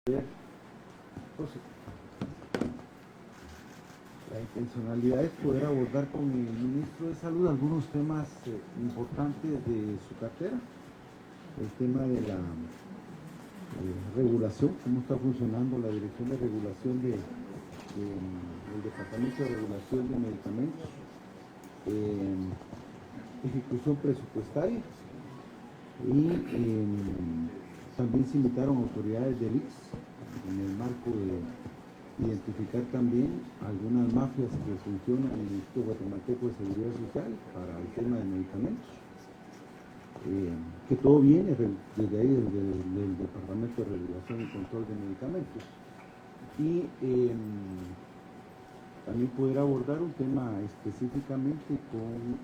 La intencionalidad es poder abordar con el ministro de Salud algunos temas importantes de su cartera. El tema de la regulación, cómo está funcionando la Dirección de Regulación del Departamento de Regulación de Medicamentos, ejecución presupuestaria y también se invitaron autoridades del ICS en el marco de identificar también algunas mafias que funcionan en el Instituto Guatemalteco de Seguridad Social para el tema de medicamentos, que todo viene desde ahí, desde el Departamento de Regulación y Control de Medicamentos. Y también poder abordar un tema específicamente con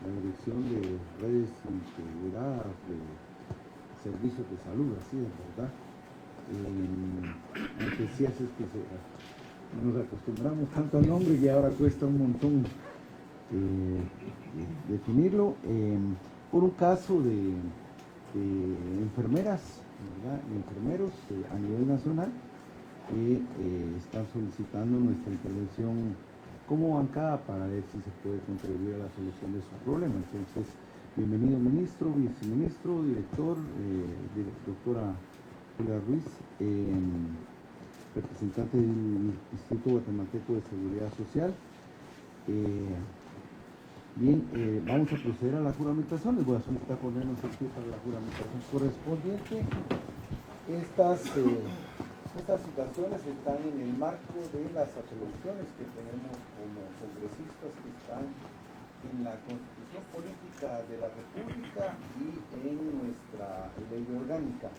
la Dirección de Redes Integradas de Servicios de Salud, así es verdad. Aunque sí es que nos acostumbramos tanto al nombre y ahora cuesta un montón definirlo, por un caso de enfermeras, ¿verdad? Y enfermeros a nivel nacional que están solicitando nuestra intervención como bancada para ver si se puede contribuir a la solución de su problema. Entonces, bienvenido ministro, viceministro, director, doctora Julia Ruiz, representante del Instituto Guatemalteco de Seguridad Social. Vamos a proceder a la juramentación. Les voy a solicitar ponernos el pie para la juramentación correspondiente. Estas situaciones están en el marco de las atribuciones que tenemos como congresistas que están en la Constitución Política de la República y en nuestra ley orgánica.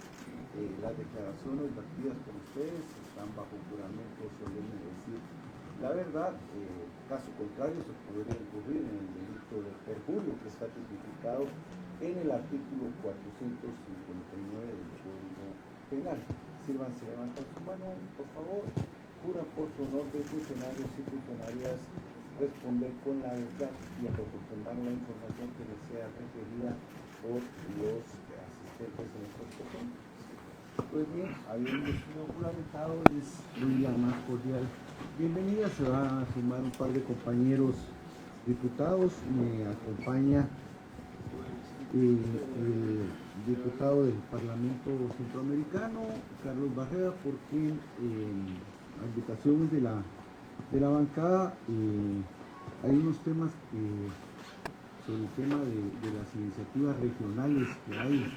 Las declaraciones vertidas por ustedes están bajo juramento solemne de decir la verdad. Caso contrario se podría incurrir en el delito de perjurio que está tipificado en el artículo 459 del Código Penal. Sírvanse a levantar su mano, por favor. Jura por su honor de funcionarios y funcionarias responder con la verdad y a proporcionar la información que les sea requerida por los asistentes en estos procesos. Pues bien, habiendo sido juramentado, les doy la más cordial bienvenida. Se van a sumar un par de compañeros diputados. Me acompaña el diputado del Parlamento Centroamericano, Carlos Barrera, porque a invitación de la bancada hay unos temas sobre el tema de las iniciativas regionales que hay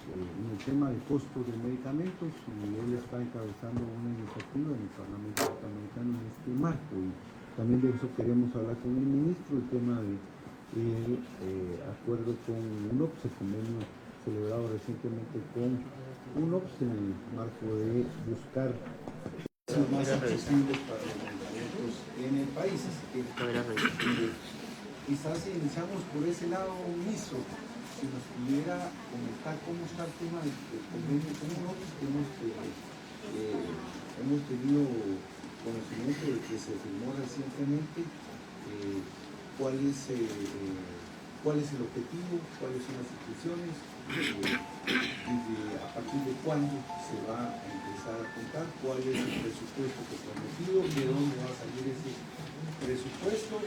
en el tema de costos de medicamentos, y él está encabezando una iniciativa en el Parlamento Norteamericano en este marco, y también de eso queremos hablar con el ministro, el tema del acuerdo con UNOPS, el convenio celebrado recientemente con UNOPS en el marco de buscar más accesibles para los medicamentos en el país. Así que quizás si iniciamos por ese lado, ministro, si nos pudiera comentar cómo está el tema del convenio con UNOPS, hemos tenido conocimiento de que se firmó recientemente. ¿Cuál es el objetivo? ¿Cuáles son las instituciones? ¿A partir de cuándo se va a empezar a contar? ¿Cuál es el presupuesto que prometido? ¿De dónde va a salir ese presupuesto?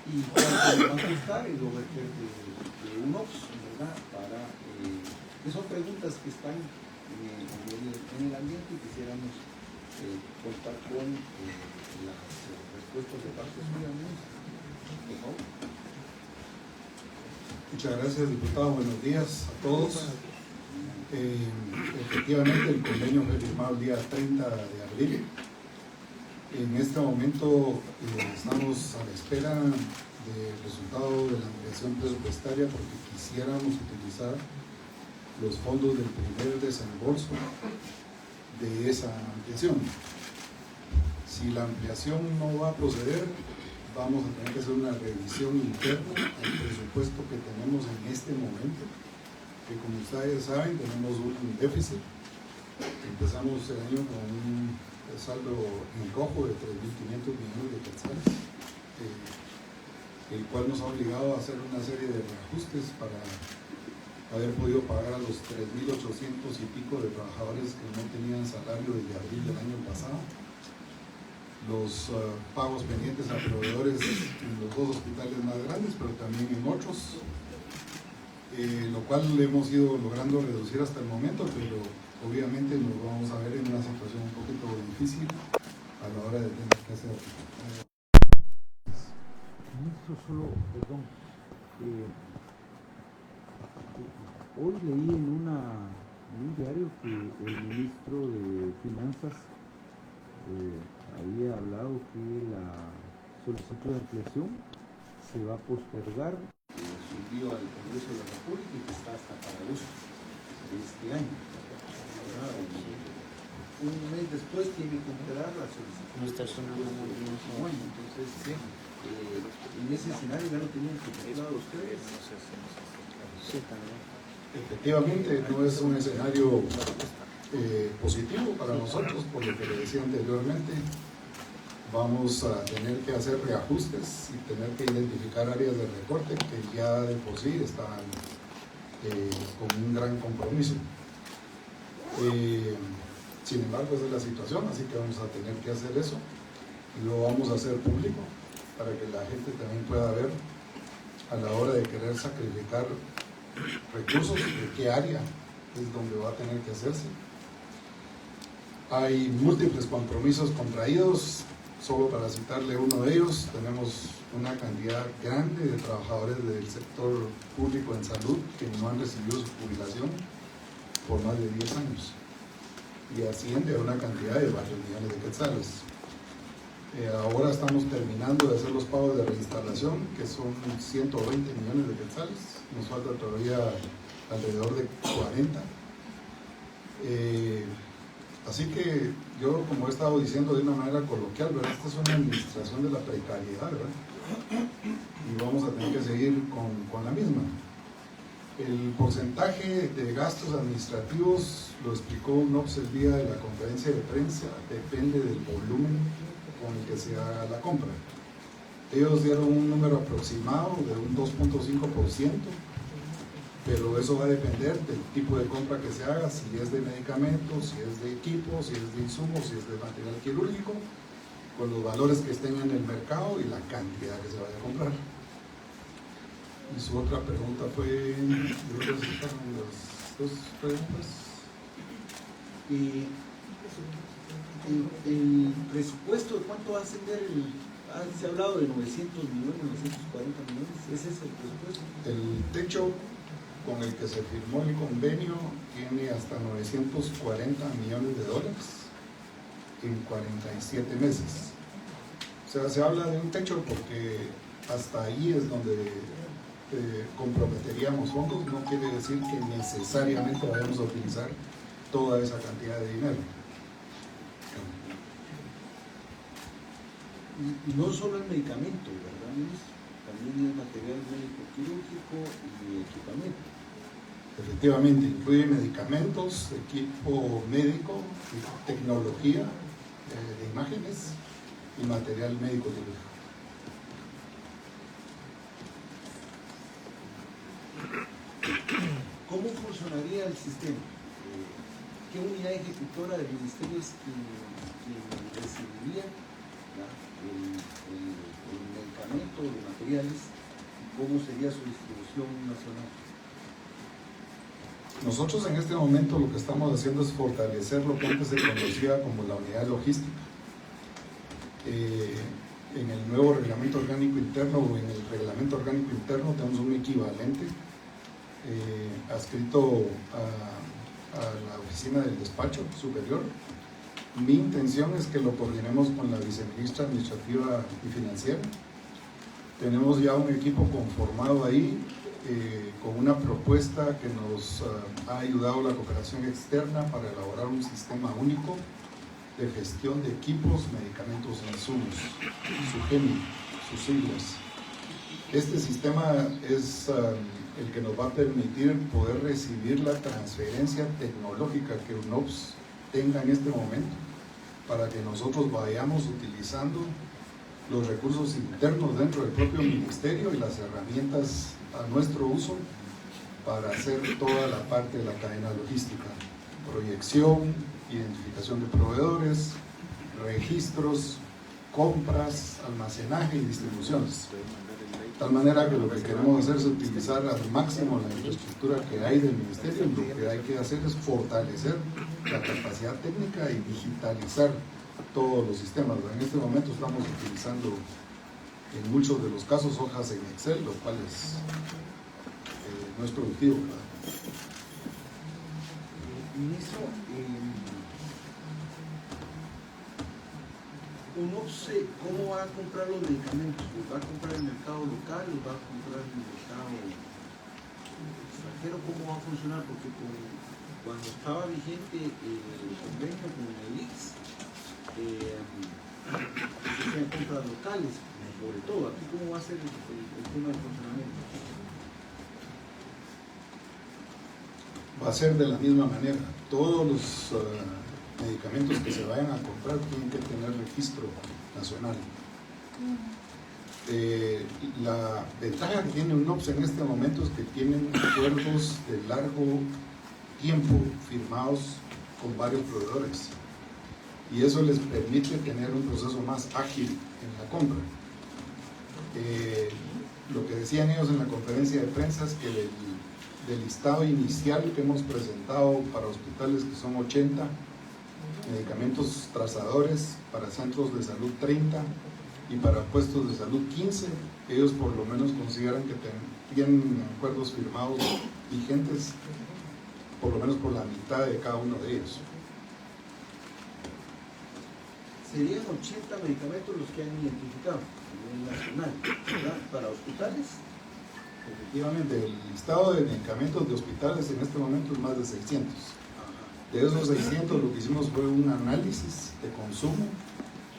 ¿Y cuánto va a costar el overhead de UNOPS, ¿verdad? Que son preguntas que están en el ambiente y quisiéramos contar con las respuestas de parte suya, por favor. Muchas gracias, diputado. Buenos días a todos. Efectivamente, el convenio fue firmado el día 30 de abril. En este momento estamos a la espera del resultado de la ampliación presupuestaria, porque quisiéramos utilizar los fondos del primer desembolso de esa ampliación. Si la ampliación no va a proceder, vamos a tener que hacer una revisión interna al presupuesto que tenemos en este momento, que como ustedes saben tenemos un déficit. Empezamos el año con un saldo en rojo de 3.500 millones de quetzales, el cual nos ha obligado a hacer una serie de reajustes para haber podido pagar a los 3.800 y pico de trabajadores que no tenían salario desde abril del año pasado, los pagos pendientes a proveedores en los dos hospitales más grandes, pero también en otros, lo cual hemos ido logrando reducir hasta el momento, pero obviamente nos vamos a ver en una situación un poquito difícil a la hora de tener que hacer. Ministro, solo, perdón, hoy leí en un diario que el ministro de Finanzas había hablado que la solicitud de ampliación se va a postergar su envío al Congreso de la República y que está hasta para agosto de este año. Un mes después tiene que entregar la solicitud. No está sonando muy bien. Bueno, entonces, en ese escenario ya lo tenían contemplado ustedes. Sí, también. Efectivamente, no es un escenario positivo para nosotros, por lo que le decía anteriormente. Vamos a tener que hacer reajustes y tener que identificar áreas de recorte que ya de por sí están con un gran compromiso. Sin embargo, esa es la situación, así que vamos a tener que hacer eso y lo vamos a hacer público para que la gente también pueda ver a la hora de querer sacrificar recursos, de qué área es donde va a tener que hacerse. Hay múltiples compromisos contraídos. Solo para citarle uno de ellos, tenemos una cantidad grande de trabajadores del sector público en salud que no han recibido su jubilación por más de 10 años y asciende a una cantidad de varios millones de quetzales. Ahora estamos terminando de hacer los pagos de reinstalación, que son 120 millones de quetzales, nos falta todavía alrededor de 40. Así que yo, como he estado diciendo de una manera coloquial, ¿verdad? Esta es una administración de la precariedad, ¿verdad? Y vamos a tener que seguir con la misma. El porcentaje de gastos administrativos, lo explicó UNOPS el día de la conferencia de prensa, depende del volumen con el que se haga la compra. Ellos dieron un número aproximado de un 2.5%, pero eso va a depender del tipo de compra que se haga, si es de medicamentos, si es de equipos, si es de insumos, si es de material quirúrgico, con los valores que estén en el mercado y la cantidad que se vaya a comprar. Y su otra pregunta fue, yo creo que fueron las dos preguntas. Y el presupuesto, ¿cuánto va a ascender? Se ha hablado de 900 millones, 940 millones, ¿ese es el presupuesto? El techo con el que se firmó el convenio tiene hasta 940 millones de dólares en 47 meses. O sea, se habla de un techo porque hasta ahí es donde comprometeríamos fondos. No quiere decir que necesariamente vayamos a utilizar toda esa cantidad de dinero. Y no solo el medicamento, ¿verdad, ministro? También el material médico quirúrgico y equipamiento. Efectivamente, incluye medicamentos, equipo médico, tecnología de imágenes y material médico quirúrgico. ¿Cómo funcionaría el sistema? ¿Qué unidad ejecutora del ministerio es quien recibiría el medicamento, los materiales, y cómo sería su distribución nacional? Nosotros en este momento lo que estamos haciendo es fortalecer lo que antes se conocía como la unidad logística. En el nuevo reglamento orgánico interno o en el reglamento orgánico interno tenemos un equivalente adscrito a la oficina del despacho superior. Mi intención es que lo coordinemos con la viceministra administrativa y financiera. Tenemos ya un equipo conformado ahí con una propuesta que nos ha ayudado la cooperación externa para elaborar un sistema único de gestión de equipos, medicamentos e insumos, SUGEMI, sus siglas. Este sistema es el que nos va a permitir poder recibir la transferencia tecnológica que UNOPS tenga en este momento, para que nosotros vayamos utilizando los recursos internos dentro del propio ministerio y las herramientas a nuestro uso para hacer toda la parte de la cadena logística: proyección, identificación de proveedores, registros, compras, almacenaje y distribuciones. De tal manera que lo que queremos hacer es utilizar al máximo la infraestructura que hay del ministerio. Lo que hay que hacer es fortalecer la capacidad técnica y digitalizar todos los sistemas. En este momento estamos utilizando en muchos de los casos hojas en Excel, lo cual no es productivo, ¿verdad? Ministro, UNOPS, ¿cómo va a comprar los medicamentos? ¿Los va a comprar en el mercado local? ¿Los va a comprar en el mercado extranjero? ¿Cómo va a funcionar? Porque cuando estaba vigente el convenio con el IX, hacían compras locales, sobre todo. ¿Aquí cómo va a ser el tema de funcionamiento? Va a ser de la misma manera. Todos los medicamentos que se vayan a comprar tienen que tener registro nacional. La ventaja que tiene UNOPS en este momento es que tienen acuerdos de largo tiempo firmados con varios proveedores, y eso les permite tener un proceso más ágil en la compra. Lo que decían ellos en la conferencia de prensa es que del listado inicial que hemos presentado para hospitales, que son 80, medicamentos trazadores, para centros de salud 30 y para puestos de salud 15, ellos por lo menos consideran que tienen acuerdos firmados vigentes por lo menos por la mitad de cada uno de ellos. Serían 80 medicamentos los que han identificado a nivel nacional, ¿verdad? Para hospitales. Efectivamente, el listado de medicamentos de hospitales en este momento es más de 600. De esos 600 lo que hicimos fue un análisis de consumo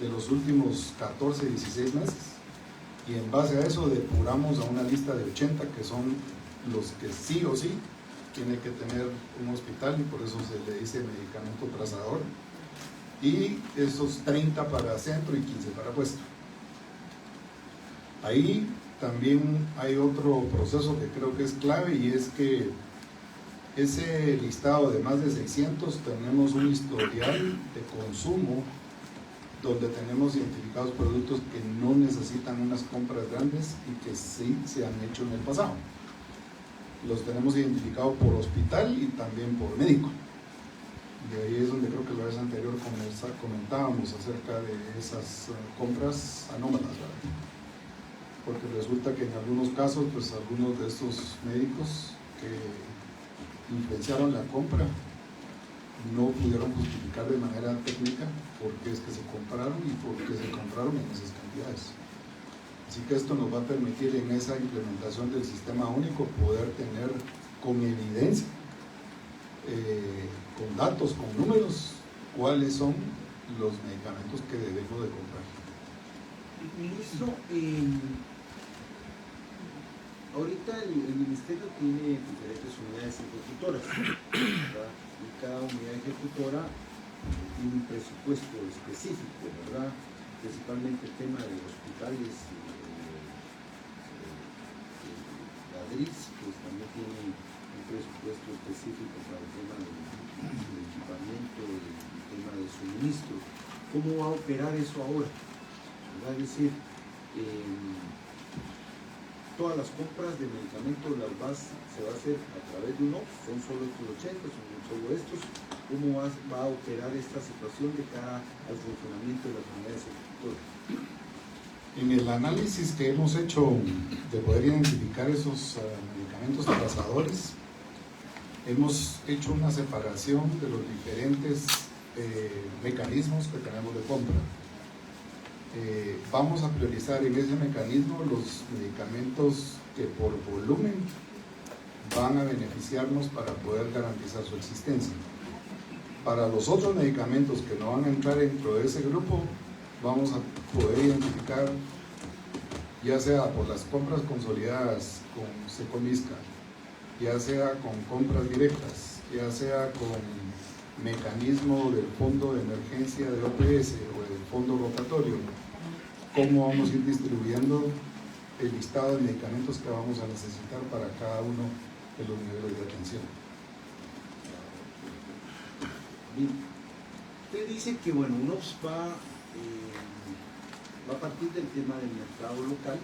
de los últimos 14, 16 meses, y en base a eso depuramos a una lista de 80 que son los que sí o sí tiene que tener un hospital, y por eso se le dice medicamento trazador, y esos 30 para centro y 15 para puesto. Ahí también hay otro proceso que creo que es clave, y es que ese listado de más de 600 tenemos un historial de consumo donde tenemos identificados productos que no necesitan unas compras grandes y que sí se han hecho en el pasado. Los tenemos identificados por hospital y también por médico. De ahí es donde creo que la vez anterior comentábamos acerca de esas compras anómalas, ¿verdad? Porque resulta que en algunos casos, pues algunos de estos médicos que influenciaron la compra no pudieron justificar de manera técnica por qué es que se compraron y por qué se compraron en esas cantidades. Así que esto nos va a permitir en esa implementación del sistema único poder tener con evidencia, con datos, con números, cuáles son los medicamentos que debemos de comprar. Ministro, ahorita el ministerio tiene diferentes unidades ejecutoras, ¿verdad? Y cada unidad ejecutora tiene un presupuesto específico, ¿verdad? Principalmente el tema de hospitales, la DRIS, pues también tiene un presupuesto específico para el tema del equipamiento, el tema de suministro. ¿Cómo va a operar eso ahora? ¿Verdad? Es decir, todas las compras de medicamentos se va a hacer a través de UNOPS, son solo estos 80, son solo estos. ¿Cómo va a operar esta situación de cara al funcionamiento de las unidades ejecutoras? En el análisis que hemos hecho de poder identificar esos medicamentos trazadores, hemos hecho una separación de los diferentes mecanismos que tenemos de compra. Vamos a priorizar en ese mecanismo los medicamentos que por volumen van a beneficiarnos para poder garantizar su existencia. Para los otros medicamentos que no van a entrar dentro de ese grupo, vamos a poder identificar, ya sea por las compras consolidadas con Secomisca, ya sea con compras directas, ya sea con mecanismo del fondo de emergencia de OPS o del fondo rotatorio, cómo vamos a ir distribuyendo el listado de medicamentos que vamos a necesitar para cada uno de los niveles de atención. Bien. Usted dice que, bueno, UNOPS va a partir del tema del mercado local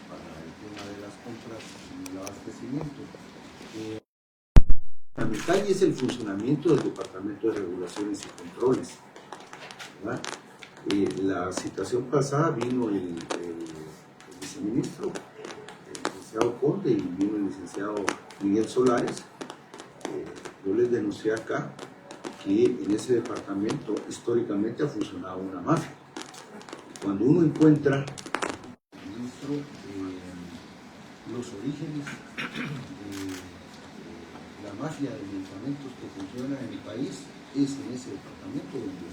para el tema de las compras y el abastecimiento. Fundamental y es el funcionamiento del Departamento de Regulaciones y Controles, ¿verdad? La situación pasada vino el viceministro, el licenciado Conde, y vino el licenciado Miguel Solares. Yo les denuncié acá que en ese departamento históricamente ha funcionado una mafia. Cuando uno encuentra, ministro, los orígenes de la mafia de medicamentos que funciona en el país, es en ese departamento donde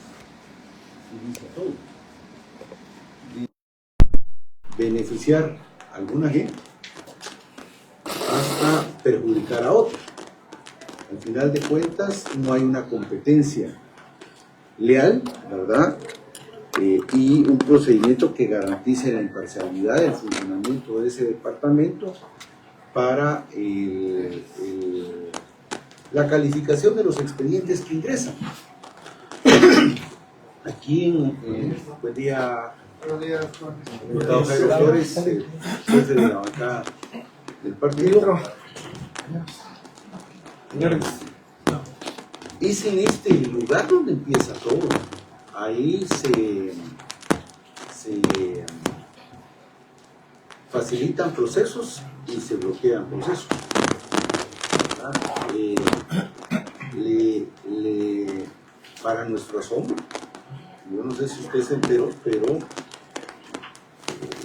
se inicia todo. De beneficiar a alguna gente hasta perjudicar a otra. Al final de cuentas no hay una competencia leal, ¿verdad? Y un procedimiento que garantice la imparcialidad del funcionamiento de ese departamento para la calificación de los expedientes que ingresan. Aquí buen día, diputado Jairo Flores, juez de la bancada del partido. Señores, es en este lugar donde empieza todo. Ahí se facilitan procesos y se bloquean procesos. Para nuestro asombro, yo no sé si usted se enteró, pero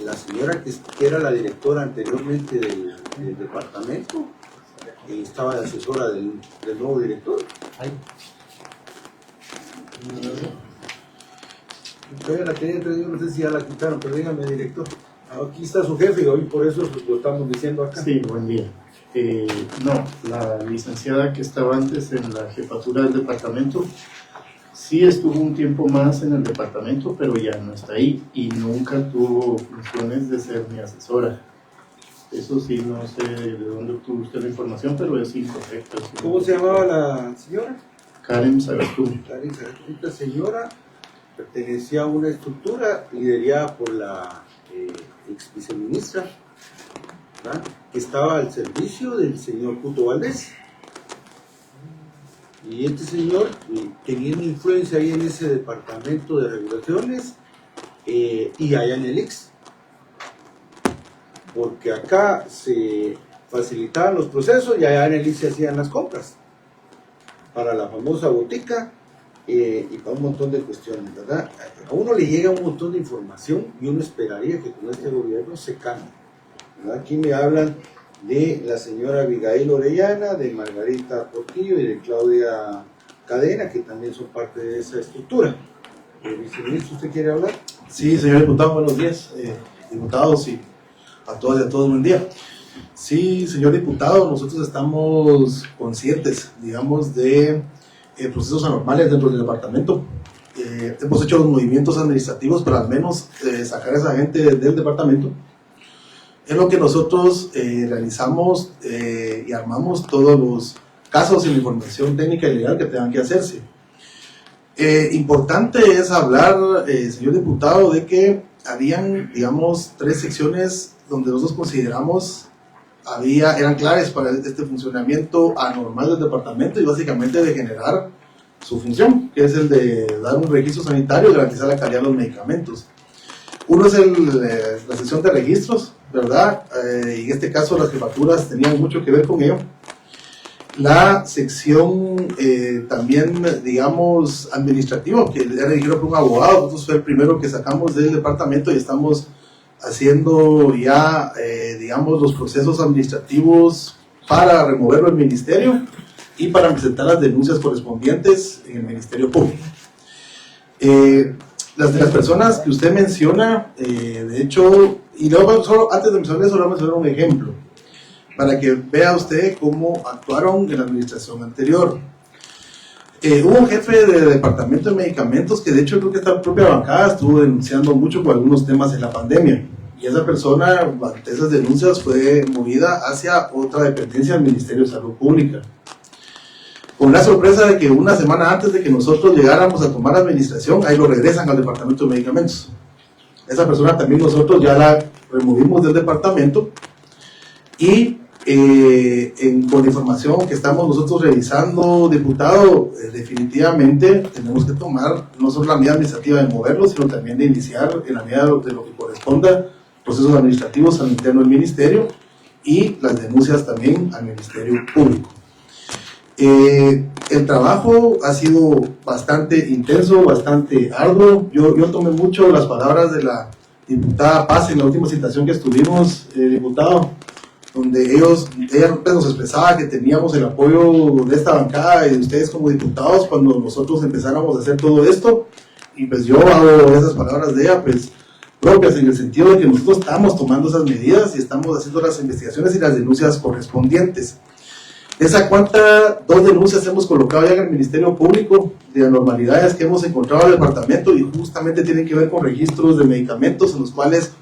la señora que era la directora anteriormente del departamento estaba de asesora del nuevo director. Todavía la tenía, yo no sé si ya la quitaron, pero dígame, director. Aquí está su jefe y hoy por eso lo estamos diciendo acá. Sí, buen día. No, la licenciada que estaba antes en la jefatura del departamento sí estuvo un tiempo más en el departamento, pero ya no está ahí y nunca tuvo funciones de ser mi asesora. Eso sí, no sé de dónde obtuvo usted la información, pero es incorrecto. ¿Cómo se llamaba la señora? Karen Sagastún. Karen Sagastún. Esta señora pertenecía a una estructura liderada por la ex viceministra, ¿verdad?, que estaba al servicio del señor Puto Valdés. Y este señor tenía una influencia ahí en ese departamento de regulaciones y allá en el IX. Porque acá se facilitaban los procesos y allá en el IX se hacían las compras para la famosa botica y para un montón de cuestiones, ¿verdad? A uno le llega un montón de información y uno esperaría que con este gobierno se cambie, ¿verdad? Aquí me hablan de la señora Abigail Orellana, de Margarita Portillo y de Claudia Cadena, que también son parte de esa estructura. Viceministro, ¿usted quiere hablar? Sí, señor diputado, buenos días. Diputados y a todas y a todos, buen día. Sí, señor diputado, nosotros estamos conscientes, digamos, de procesos anormales dentro del departamento. Hemos hecho los movimientos administrativos para al menos sacar a esa gente del departamento. Es lo que nosotros realizamos y armamos todos los casos y la información técnica y legal que tengan que hacerse. Importante es hablar, señor diputado, de que habían, digamos, 3 secciones donde nosotros consideramos eran claves para este funcionamiento anormal del departamento y básicamente de generar su función, que es el de dar un registro sanitario y garantizar la calidad de los medicamentos. Uno es la sección de registros, ¿verdad? Y en este caso las jefaturas tenían mucho que ver con ello. La sección también, digamos, administrativa, que era dirigida por un abogado. Nosotros fue el primero que sacamos del departamento y estamos haciendo ya, digamos, los procesos administrativos para removerlo del ministerio y para presentar las denuncias correspondientes en el Ministerio Público. Las de las personas que usted menciona, de hecho, y luego solo, antes de mencionar eso, le voy a mencionar un ejemplo para que vea usted cómo actuaron en la administración anterior. Hubo un jefe de departamento de medicamentos que de hecho creo que esta propia bancada estuvo denunciando mucho por algunos temas en la pandemia, y esa persona, ante esas denuncias, fue movida hacia otra dependencia del Ministerio de Salud Pública. Con la sorpresa de que una semana antes de que nosotros llegáramos a tomar la administración, ahí lo regresan al Departamento de Medicamentos. Esa persona también nosotros ya la removimos del departamento y con la información que estamos nosotros revisando, diputado, definitivamente tenemos que tomar no solo la medida administrativa de moverlo, sino también de iniciar en la medida de lo que corresponda procesos administrativos al interno del ministerio y las denuncias también al Ministerio Público. El trabajo ha sido bastante intenso, bastante arduo. Yo tomé mucho las palabras de la diputada Paz en la última citación que estuvimos, diputado, donde ella nos expresaba que teníamos el apoyo de esta bancada y de ustedes como diputados cuando nosotros empezáramos a hacer todo esto, y pues yo hago esas palabras de ella pues propias en el sentido de que nosotros estamos tomando esas medidas y estamos haciendo las investigaciones y las denuncias correspondientes. ¿Esa cuántas 2 denuncias hemos colocado ya en el Ministerio Público de anormalidades que hemos encontrado en el departamento y justamente tienen que ver con registros de medicamentos en los cuales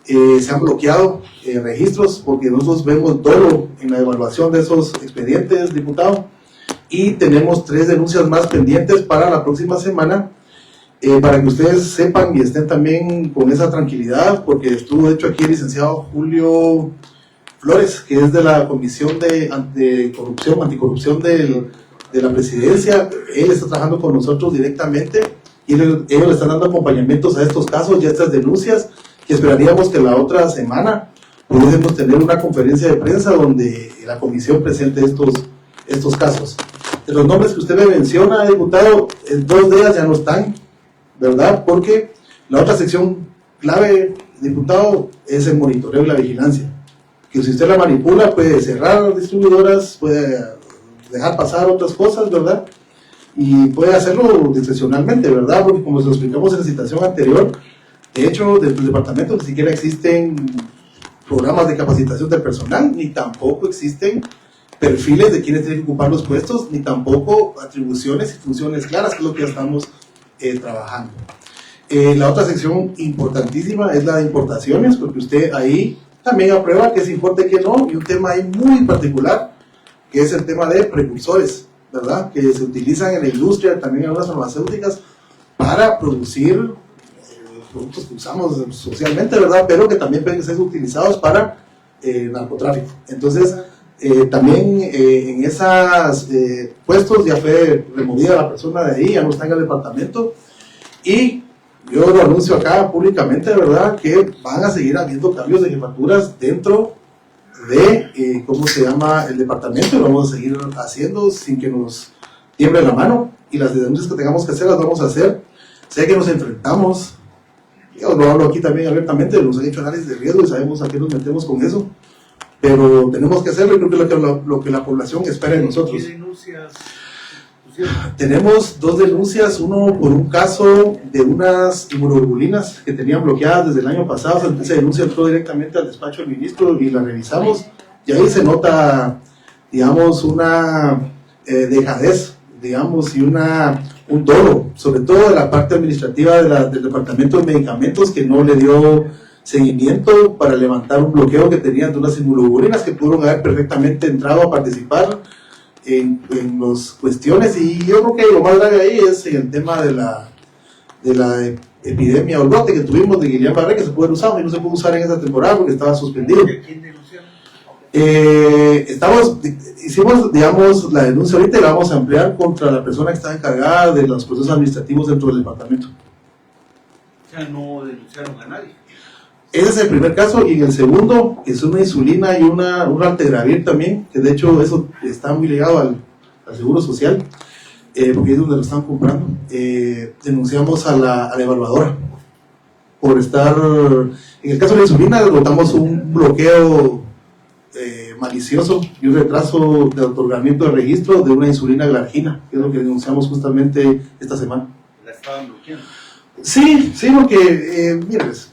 se han bloqueado registros porque nosotros vemos dolo en la evaluación de esos expedientes, diputado, y tenemos 3 denuncias más pendientes para la próxima semana, para que ustedes sepan y estén también con esa tranquilidad, porque estuvo de hecho aquí el licenciado Julio Flores, que es de la Comisión de Anticorrupción de la Presidencia. Él está trabajando con nosotros directamente y ellos le están dando acompañamientos a estos casos y a estas denuncias, que esperaríamos que la otra semana pudiésemos tener una conferencia de prensa donde la comisión presente estos casos. De los nombres que usted me menciona, diputado, 2 de ellas ya no están, ¿verdad? Porque la otra sección clave, diputado, es el monitoreo y la vigilancia. Que si usted la manipula puede cerrar distribuidoras, puede dejar pasar otras cosas, ¿verdad? Y puede hacerlo discrecionalmente, ¿verdad? Porque como se lo explicamos en la citación anterior, de hecho, dentro del departamento ni siquiera existen programas de capacitación del personal, ni tampoco existen perfiles de quienes tienen que ocupar los puestos, ni tampoco atribuciones y funciones claras, que es lo que ya estamos trabajando. La otra sección importantísima es la de importaciones, porque usted ahí también aprueba que se importe que no, y un tema ahí muy particular, que es el tema de precursores, ¿verdad? Que se utilizan en la industria, también en las farmacéuticas, para producir productos que usamos socialmente, ¿verdad? Pero que también pueden ser utilizados para narcotráfico. Entonces, también en esos puestos ya fue removida la persona de ahí, ya no está en el departamento, y yo lo anuncio acá públicamente, ¿verdad? Que van a seguir habiendo cambios de jefaturas dentro de, ¿cómo se llama?, el departamento, y lo vamos a seguir haciendo sin que nos tiemble la mano, y las denuncias que tengamos que hacer las vamos a hacer. Sé que nos enfrentamos, yo lo hablo aquí también abiertamente, nos han hecho análisis de riesgo y sabemos a qué nos metemos con eso, pero tenemos que hacerlo y creo que es lo que la población espera de nosotros. ¿Qué denuncias? Tenemos 2 denuncias, uno por un caso de unas inmunoglobulinas que tenían bloqueadas desde el año pasado. Esa denuncia entró directamente al despacho del ministro y la revisamos, y ahí se nota, digamos, una dejadez, digamos, y un dolo, sobre todo de la parte administrativa del Departamento de Medicamentos, que no le dio seguimiento para levantar un bloqueo que tenían de unas inmunoglobulinas que pudieron haber perfectamente entrado a participar en las cuestiones. Y yo creo que lo más grave ahí es en el tema de la epidemia o brote que tuvimos de Guillain-Barré, que se puede usar y no se pudo usar en esta temporada porque estaba suspendido. ¿Quién denunciaron? Hicimos, digamos, la denuncia ahorita y la vamos a ampliar contra la persona que está encargada de los procesos administrativos dentro del departamento. O sea, no denunciaron a nadie. Ese es el primer caso, y en el segundo es una insulina y un Altegravir también, que de hecho eso está muy ligado al seguro social, porque es donde lo están comprando. Denunciamos a la evaluadora por estar, en el caso de la insulina, notamos un bloqueo malicioso y un retraso de otorgamiento de registro de una insulina glargina, que es lo que denunciamos justamente esta semana. La estaban bloqueando. Sí, porque, mires,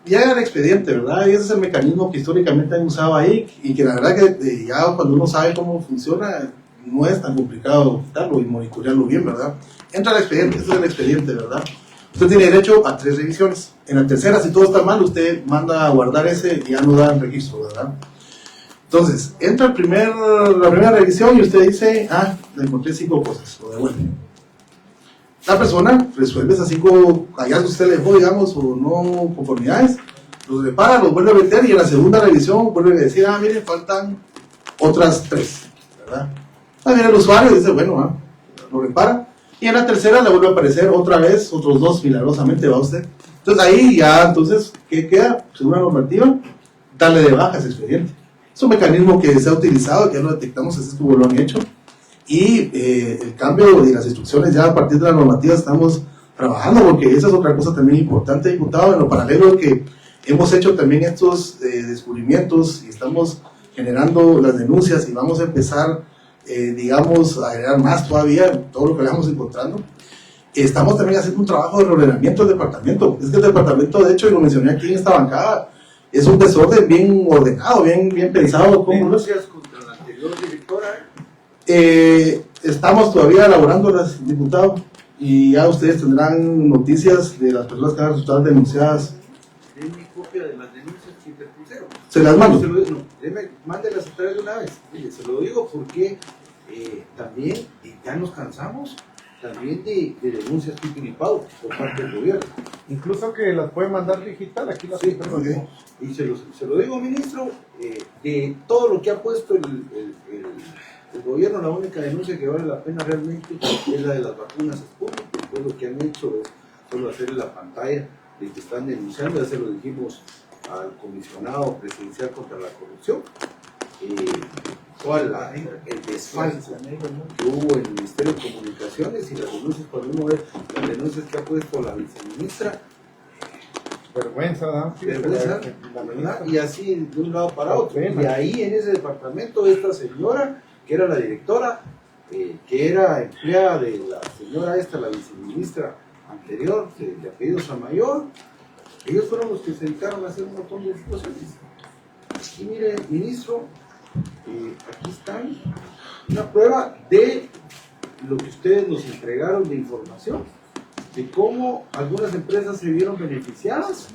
ya era el expediente, ¿verdad? Y ese es el mecanismo que históricamente han usado ahí, y que la verdad que ya cuando uno sabe cómo funciona, no es tan complicado quitarlo y monitorearlo bien, ¿verdad? Entra el expediente, este es el expediente, ¿verdad? usted tiene derecho a 3 revisiones. En la tercera, si todo está mal, usted manda a guardar ese y ya no da el registro, ¿verdad? Entonces, entra la primera revisión y usted dice, le encontré 5 cosas, lo devuelve. La persona resuelve esas 5 hallazgos que usted le dejó, digamos, o no conformidades, los repara, los vuelve a meter y en la segunda revisión vuelve a decir, mire, faltan otras 3, ¿verdad? Viene el usuario y dice, bueno, lo repara. Y en la tercera le vuelve a aparecer otra vez, otros 2, milagrosamente, va usted. Entonces ahí ya, entonces, ¿qué queda? Según la normativa, darle de baja ese expediente. Es un mecanismo que se ha utilizado, que ya lo detectamos, así es como lo han hecho. Y el cambio de las instrucciones, ya a partir de la normativa estamos trabajando, porque esa es otra cosa también importante, diputado, en lo paralelo que hemos hecho también estos descubrimientos y estamos generando las denuncias y vamos a empezar, digamos, a generar más todavía todo lo que vamos encontrando. Estamos también haciendo un trabajo de reordenamiento del departamento. Es que el departamento, de hecho, y lo mencioné aquí en esta bancada, es un desorden bien ordenado, bien pensado. ¿Denuncias contra la anterior directora? Estamos todavía elaborándolas, diputado, y ya ustedes tendrán noticias de las personas que han resultado denunciadas. Denme copia de las denuncias que interpusieron. Se las mando. Mándelas a través de una vez. Mire, se lo digo porque también ya nos cansamos también de denuncias pico por parte del gobierno. Incluso que las puede mandar digital, aquí las tenemos. Okay. Y se lo digo, ministro, de todo lo que ha puesto el gobierno, la única denuncia que vale la pena realmente es la de las vacunas Sputnik. Después lo que han hecho es solo hacer la pantalla de que están denunciando, ya se lo dijimos al comisionado presidencial contra la corrupción. El desfalco que hubo en el Ministerio de Comunicaciones y las denuncias, cuando uno ve las denuncias que ha puesto la viceministra, Vergüenza, ¿no? vergüenza, la verdad, y así de un lado para otro. Y ahí en ese departamento, esta señora, que era la directora, que era empleada de la señora la viceministra anterior, de apellido Samayor, ellos fueron los que se dedicaron a hacer un montón de situaciones. Y mire, ministro, aquí están una prueba de lo que ustedes nos entregaron de información, de cómo algunas empresas se vieron beneficiadas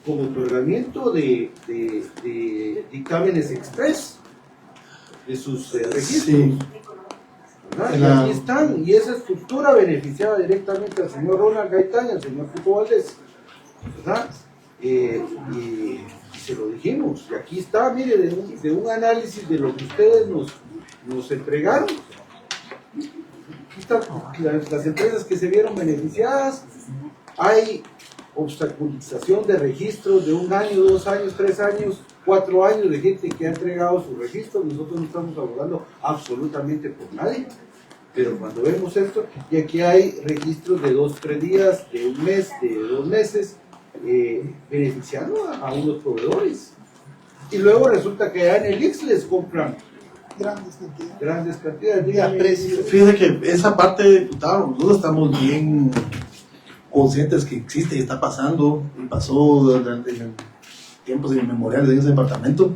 con otorgamiento de dictámenes express de sus registros. Sí. Y aquí están, y esa estructura beneficiaba directamente al señor Ronald Gaitán y al señor Pico Valdés, ¿verdad? Y se lo dijimos, y aquí está, mire, de un análisis de lo que ustedes nos entregaron. Aquí están las empresas que se vieron beneficiadas. Hay obstaculización de registros de 1 año, 2 años, 3 años, 4 años de gente que ha entregado su registro. Nosotros no estamos abogando absolutamente por nadie, pero cuando vemos esto, y aquí hay registros de 2, 3 días, de 1 mes, de 2 meses, beneficiando a unos proveedores, y luego resulta que allá en el IX les compran grandes cantidades de precios. Fíjese que esa parte, diputado, nosotros estamos bien conscientes que existe y está pasando, y pasó en tiempos inmemoriales en ese departamento.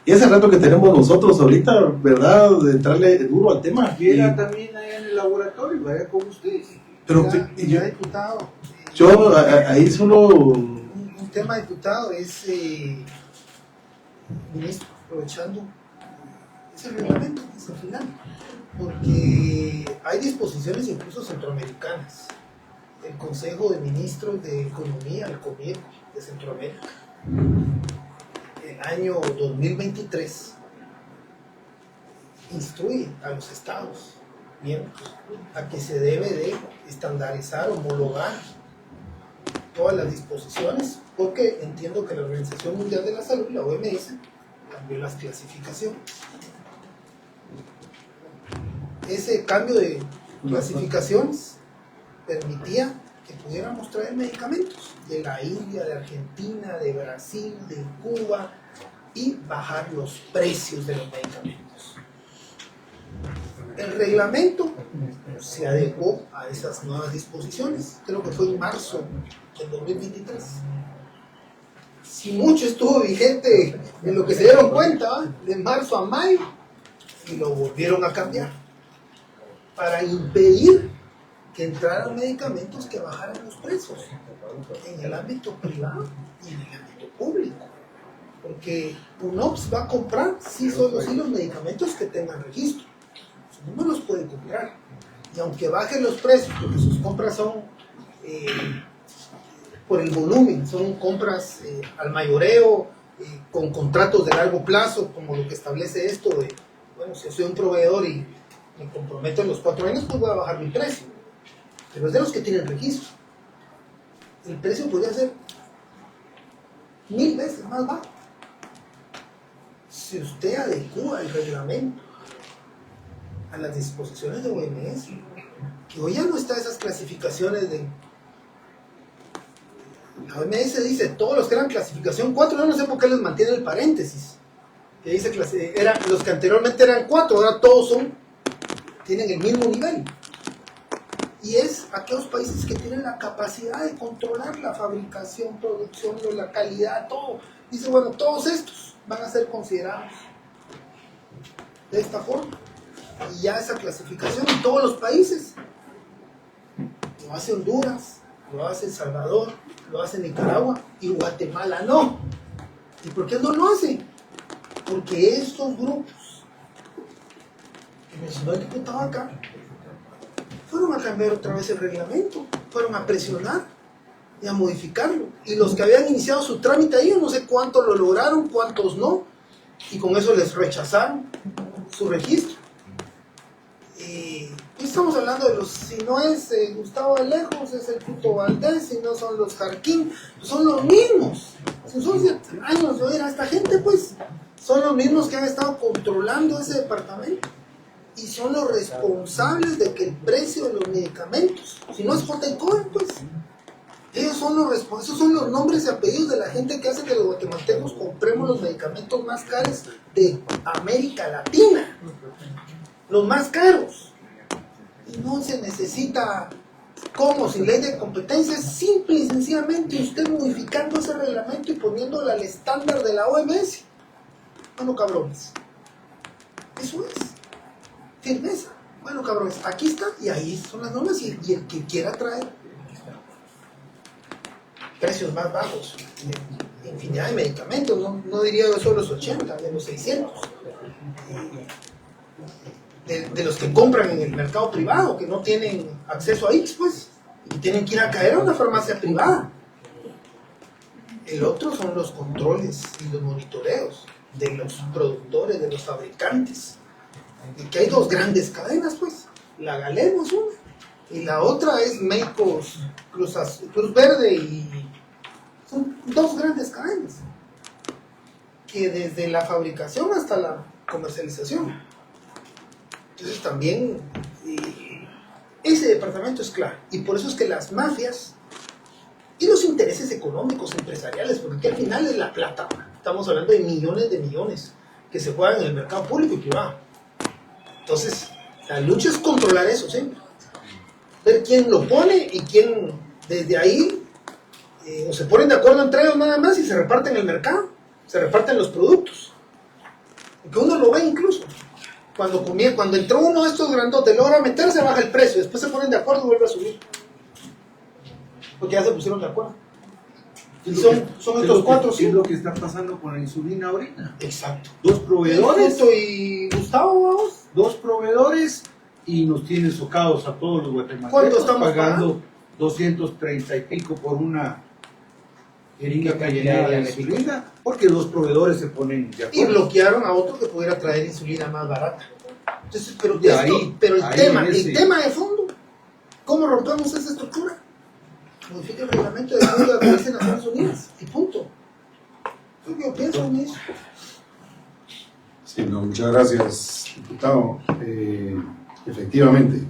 Y ese rato que tenemos nosotros ahorita, ¿verdad? De entrarle duro al tema. Y era también allá en el laboratorio, vaya con ustedes. Pero ya diputado. Yo ahí solo... Un tema, diputado, es, ministro, aprovechando ese reglamento, al final, porque hay disposiciones incluso centroamericanas. El Consejo de Ministros de Economía, el COMIECO de Centroamérica, el año 2023, instruye a los estados miembros a que se debe de estandarizar, homologar todas las disposiciones, porque entiendo que la Organización Mundial de la Salud, la OMS, cambió las clasificaciones. Ese cambio de clasificaciones permitía que pudiéramos traer medicamentos de la India, de Argentina, de Brasil, de Cuba, y bajar los precios de los medicamentos. El reglamento se adecuó a esas nuevas disposiciones, creo que fue en marzo del 2023. Si mucho estuvo vigente en lo que se dieron cuenta, de marzo a mayo, y lo volvieron a cambiar para impedir que entraran medicamentos que bajaran los precios en el ámbito privado y en el ámbito público. Porque UNOPS va a comprar solo los medicamentos que tengan registro. No los puede comprar. Y aunque bajen los precios, porque sus compras son por el volumen, son compras al mayoreo, con contratos de largo plazo, como lo que establece esto de, bueno, si yo soy un proveedor y me comprometo en los 4 años, pues voy a bajar mi precio. Pero es de los que tienen registro. El precio podría ser 1000 veces más bajo. Si usted adecua el reglamento a las disposiciones de OMS, que hoy ya no está esas clasificaciones de... La OMS dice, todos los que eran clasificación 4, yo no sé por qué les mantiene el paréntesis, que dice los que anteriormente eran 4, ahora todos tienen el mismo nivel. Y es aquellos países que tienen la capacidad de controlar la fabricación, producción, la calidad, todo. Dice, bueno, todos estos van a ser considerados de esta forma. Y ya esa clasificación en todos los países. Lo hace Honduras, lo hace El Salvador, lo hace Nicaragua y Guatemala no. ¿Y por qué no lo hace? Porque estos grupos que mencionó el diputado acá fueron a cambiar otra vez el reglamento, fueron a presionar y a modificarlo. Y los que habían iniciado su trámite ahí, yo no sé cuántos lo lograron, cuántos no, y con eso les rechazaron su registro. Y estamos hablando de los, si no es Gustavo Alejos, es el Tuto Valdés, si no son los Jarquín, son los mismos. Si son 7 años de oír a esta gente, pues son los mismos que han estado controlando ese departamento. Y son los responsables de que el precio de los medicamentos, si no es J. Cohen, pues ellos son los responsables. Esos son los nombres y apellidos de la gente que hace que los guatemaltecos compremos los medicamentos más caros de América Latina, los más caros. Y no se necesita, como sin ley de competencia, es simple y sencillamente usted modificando ese reglamento y poniéndolo al estándar de la OMS. Bueno, cabrones, eso es firmeza. Bueno, cabrones, aquí está y ahí son las normas, y el que quiera traer precios más bajos, infinidad de medicamentos, no diría yo solo los 80, de los 600, de los que compran en el mercado privado, que no tienen acceso a X, pues, y tienen que ir a caer a una farmacia privada. El otro son los controles y los monitoreos de los productores, de los fabricantes. Y que hay 2 grandes cadenas, pues. La Galeno es una, y la otra es Médicos Cruz Verde, y son 2 grandes cadenas que desde la fabricación hasta la comercialización. Entonces también ese departamento es claro, y por eso es que las mafias y los intereses económicos, empresariales, porque aquí al final es la plata, estamos hablando de millones que se juegan en el mercado público y privado. Entonces, la lucha es controlar eso siempre. Ver quién lo pone y quién desde ahí o se ponen de acuerdo entre ellos nada más y se reparten el mercado, se reparten los productos. Que uno lo ve incluso. Cuando entró uno de estos grandotes, logra meterse, baja el precio, después se ponen de acuerdo y vuelve a subir. Porque ya se pusieron de acuerdo. Y son estos 4 o 5. Es lo que está pasando con la insulina ahorita. Exacto. 2 proveedores. Y Gustavo, vamos. 2 proveedores y nos tienen socados a todos los guatemaltecos. ¿Cuánto estamos pagando? 230 y pico por una jeringa llenada de insulina, porque 2 proveedores se ponen de acuerdo. Y bloquearon a otro que pudiera traer insulina más barata. Entonces, pero el tema de fondo, ¿cómo rompemos esa estructura? Modifica el reglamento de la Organización de Naciones Unidas y punto. Es lo que yo pienso en eso. Sí, no, muchas gracias, diputado. Efectivamente,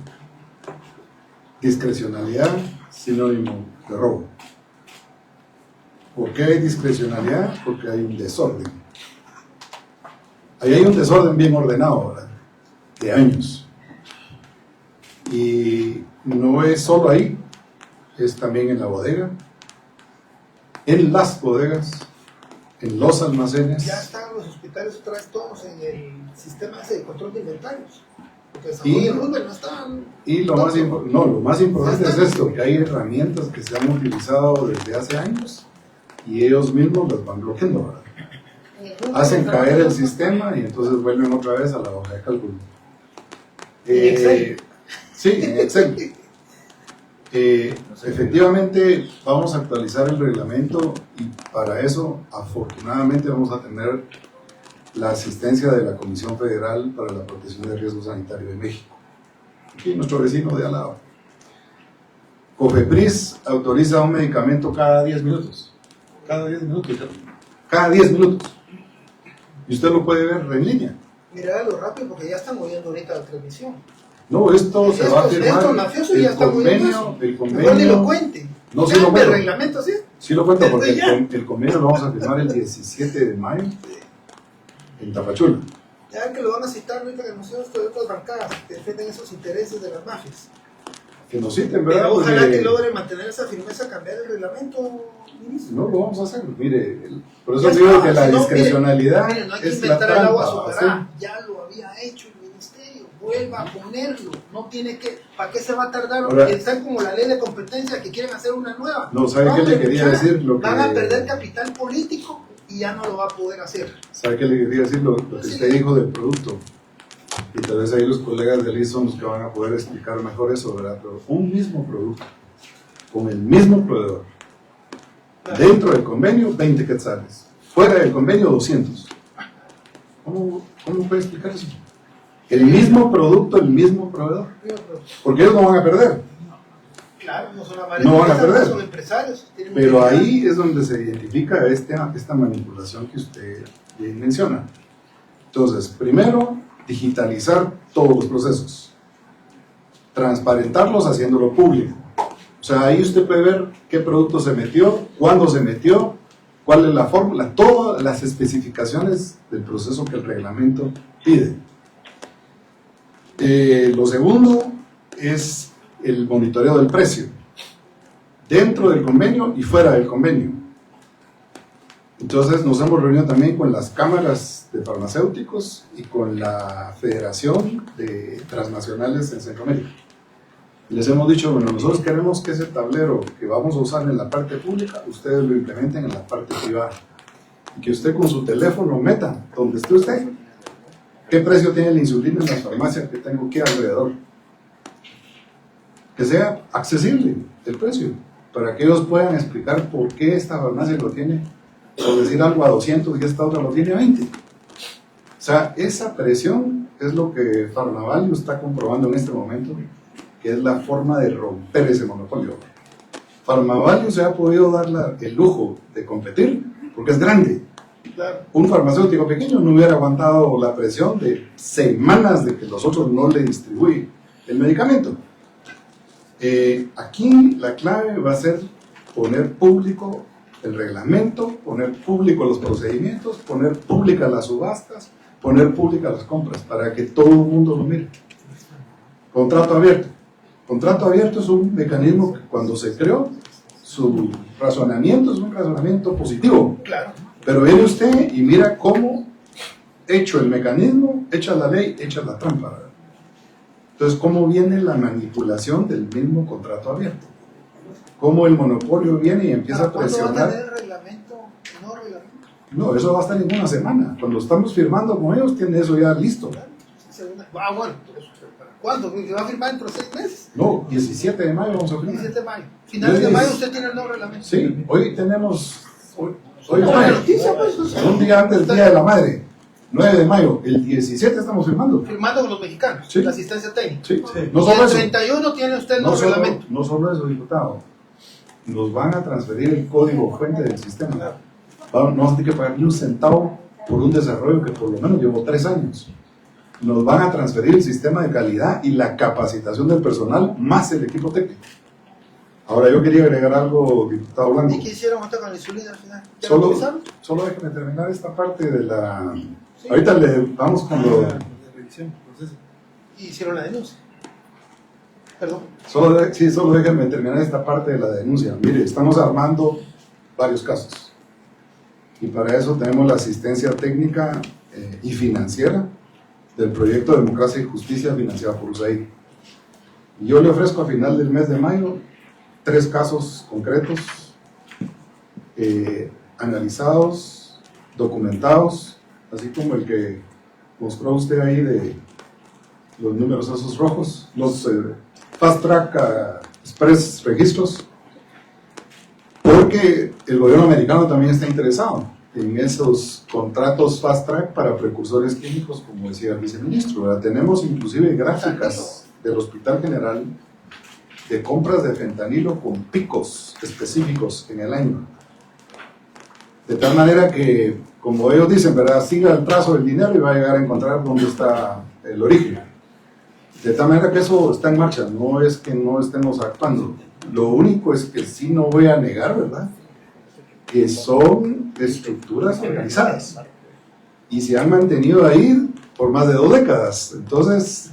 discrecionalidad, sinónimo de robo. ¿Por qué hay discrecionalidad? Porque hay un desorden. Ahí hay un desorden bien ordenado, ¿verdad? De años. Y no es solo ahí, es también en la bodega, en las bodegas, en los almacenes. Ya están los hospitales otra vez todos en el sistema ese de control de inventarios. Porque San Juan y Roosevelt no estaban. Y lo más importante es esto, que hay herramientas que se han utilizado desde hace años y ellos mismos las van bloqueando, ¿verdad? Hacen caer el sistema y entonces vuelven otra vez a la hoja de cálculo. ¿En Excel? Sí, en Excel. Efectivamente vamos a actualizar el reglamento y para eso afortunadamente vamos a tener la asistencia de la Comisión Federal para la Protección del Riesgo Sanitario de México, aquí nuestro vecino de al lado. COFEPRIS autoriza un medicamento cada 10 minutos. Cada 10 minutos. Cada 10 minutos. Y usted lo puede ver en línea. Mira lo rápido porque ya están moviendo ahorita la transmisión. No, esto se va a firmar. Estos mafiosos ya están moviendo eso. El convenio. Mejor ni lo cuente. No, sí lo El cuento. reglamento, ¿sí? Sí lo cuento porque Ya. el convenio lo vamos a firmar el 17 de mayo en Tapachula. Ya que lo van a citar ahorita que anunciamos de otras bancadas que defienden esos intereses de las mafias. Que nos citen, ¿verdad? Pero ojalá Porque que logre mantener esa firmeza, cambiar el reglamento, ministro. no lo vamos a hacer. Mire, por eso Ya digo está, que la si no, discrecionalidad Mire, no hay que es la inventar el agua trampa. soberana. Ya lo había hecho el ministerio. Vuelva a ponerlo. No tiene que. ¿Para qué se va a tardar? Ahora- Porque están como la ley de competencia que quieren hacer una nueva. No, ¿sabe qué le quería decir? Van a perder capital político y ya no lo va a poder hacer. ¿Sabe qué le quería decir? Lo que usted dijo del producto. Y tal vez ahí los colegas de Liz son los que van a poder explicar mejor eso, ¿verdad? Pero un mismo producto, con el mismo proveedor, dentro del convenio, 20 quetzales. Fuera del convenio, 200. ¿Cómo puede explicar eso? El mismo producto, el mismo proveedor. Porque ellos no van a perder. Claro, no son No van a perder. son empresarios. Tienen Pero utilidad. ahí es donde se identifica esta manipulación que usted bien menciona. Entonces, primero, digitalizar todos los procesos. Transparentarlos haciéndolo público. O sea, ahí usted puede ver qué producto se metió, cuándo se metió, cuál es la fórmula, todas las especificaciones del proceso que el reglamento pide. Lo segundo es el monitoreo del precio, dentro del convenio y fuera del convenio. Entonces nos hemos reunido también con las cámaras de farmacéuticos y con la Federación de Transnacionales en Centroamérica. Y les hemos dicho, bueno, nosotros queremos que ese tablero que vamos a usar en la parte pública, ustedes lo implementen en la parte privada. Y que usted con su teléfono meta, donde esté usted, qué precio tiene la insulina en las farmacias que tengo aquí alrededor. Que sea accesible el precio, para que ellos puedan explicar por qué esta farmacia lo tiene, por decir algo, a 200 y esta otra lo tiene a 20. O sea, esa presión es lo que Farmavalue está comprobando en este momento, que es la forma de romper ese monopolio. Farmavalue se ha podido dar el lujo de competir porque es grande. Un farmacéutico pequeño no hubiera aguantado la presión de semanas de que los otros no le distribuyen el medicamento. Aquí la clave va a ser poner público el reglamento, poner público los procedimientos, poner públicas las subastas, poner públicas las compras, para que todo el mundo lo mire. Contrato abierto. Contrato abierto es un mecanismo que cuando se creó, su razonamiento es un razonamiento positivo. Claro. Pero viene usted y mira cómo, hecho el mecanismo, hecha la ley, hecha la trampa, ¿verdad? Entonces, ¿cómo viene la manipulación del mismo contrato abierto? ¿Cómo el monopolio viene y empieza a ¿Cuándo va a presionar? tener reglamento? No reglamento. No, eso va a estar en una semana. Cuando estamos firmando con ellos, tiene eso ya listo. Bueno, ¿para cuándo? ¿Se va a firmar dentro de 6 meses? No, 17 de mayo vamos a firmar. 17 de mayo. Finales de mayo usted tiene el nuevo reglamento. Sí, hoy tenemos, hoy Una es buena mayo. noticia, pues. O sea, Un día antes del Día de la Madre, 9 de mayo, el 17 estamos firmando. firmando con los mexicanos, Sí. la asistencia técnica. Sí, Y no solo el eso. 31 tiene usted el nuevo reglamento. No solo eso, diputado. Nos van a transferir el código fuente del sistema. No vamos a tener que pagar ni un centavo por un desarrollo que por lo menos llevó 3 años. Nos van a transferir el sistema de calidad y la capacitación del personal más el equipo técnico. Ahora yo quería agregar algo, diputado Blanco. ¿Y qué hicieron ahorita con la insulina al final? ¿Ya lo utilizaron? Solo déjeme terminar esta parte de la... Ahorita le vamos con lo... Y hicieron la denuncia. Perdón. Solo déjenme terminar esta parte de la denuncia. Mire, estamos armando varios casos. Y para eso tenemos la asistencia técnica y financiera del proyecto Democracia y Justicia financiado por USAID. Yo le ofrezco a final del mes de mayo 3 casos concretos, analizados, documentados, así como el que mostró usted ahí de los números esos rojos, los Fast Track Express registros, porque el gobierno americano también está interesado en esos contratos Fast Track para precursores clínicos, como decía el viceministro, ¿verdad? Tenemos inclusive gráficas del Hospital General de compras de fentanilo con picos específicos en el año. De tal manera que, como ellos dicen, ¿verdad?, siga el trazo del dinero y va a llegar a encontrar dónde está el origen. De tal manera que eso está en marcha, no es que no estemos actuando. Lo único es que sí no voy a negar, ¿verdad?, que son estructuras organizadas y se han mantenido ahí por más de 2 décadas. Entonces,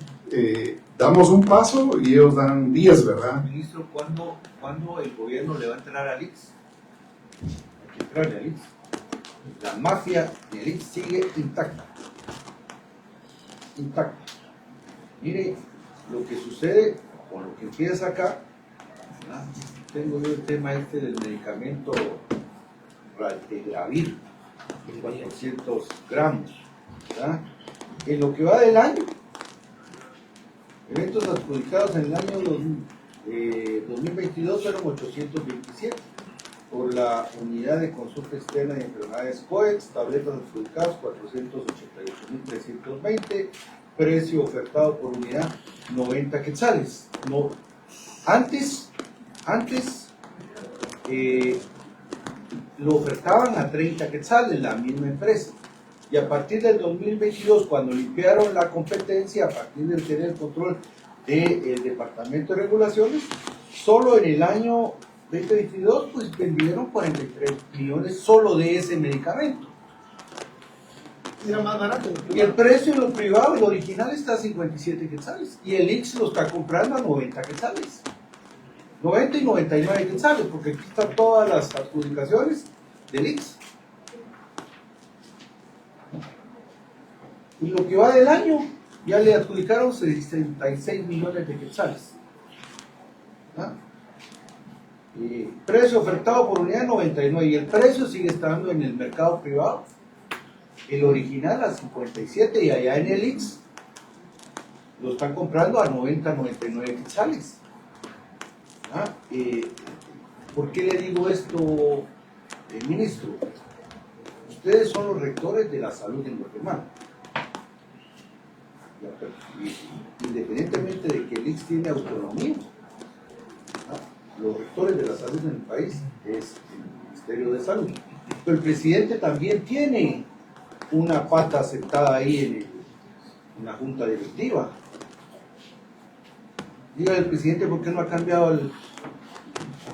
damos un paso y ellos dan 10, ¿verdad? Ministro, ¿cuándo el gobierno le va a entrar al IX? Hay que entrarle al IX. La mafia del IX sigue intacta. Intacta. Mire lo que sucede con lo que empieza acá. ¿Verdad? Tengo yo el tema este del medicamento Raltegravir, de 400 gramos. ¿Verdad? En lo que va del año, eventos adjudicados en el año 2022 fueron 827 por la unidad de consulta externa de enfermedades COEX, tabletas adjudicadas 488.320, precio ofertado por unidad 90 quetzales. No, antes lo ofertaban a 30 quetzales la misma empresa. Y a partir del 2022, cuando limpiaron la competencia, a partir de tener el control del Departamento de Regulaciones, solo en el año 2022 pues vendieron 43 millones solo de ese medicamento. Era más barato. Y el precio en lo privado, el original, está a 57 quetzales. Y el IX lo está comprando a 90 quetzales. 90 y 99 quetzales, porque aquí están todas las adjudicaciones del IX. Y lo que va del año, ya le adjudicaron 66 millones de quetzales. ¿Ah? Precio ofertado por unidad 99, y el precio sigue estando en el mercado privado. El original a 57, y allá en el IX lo están comprando a 90, 99 quetzales. ¿Ah? ¿Por qué le digo esto, ministro? Ustedes son los rectores de la salud en Guatemala. Independientemente de que el IX tiene autonomía, ¿no?, los rectores de la salud en el país es el Ministerio de Salud, pero el presidente también tiene una pata sentada ahí en la junta directiva. Dígale al presidente por qué no ha cambiado el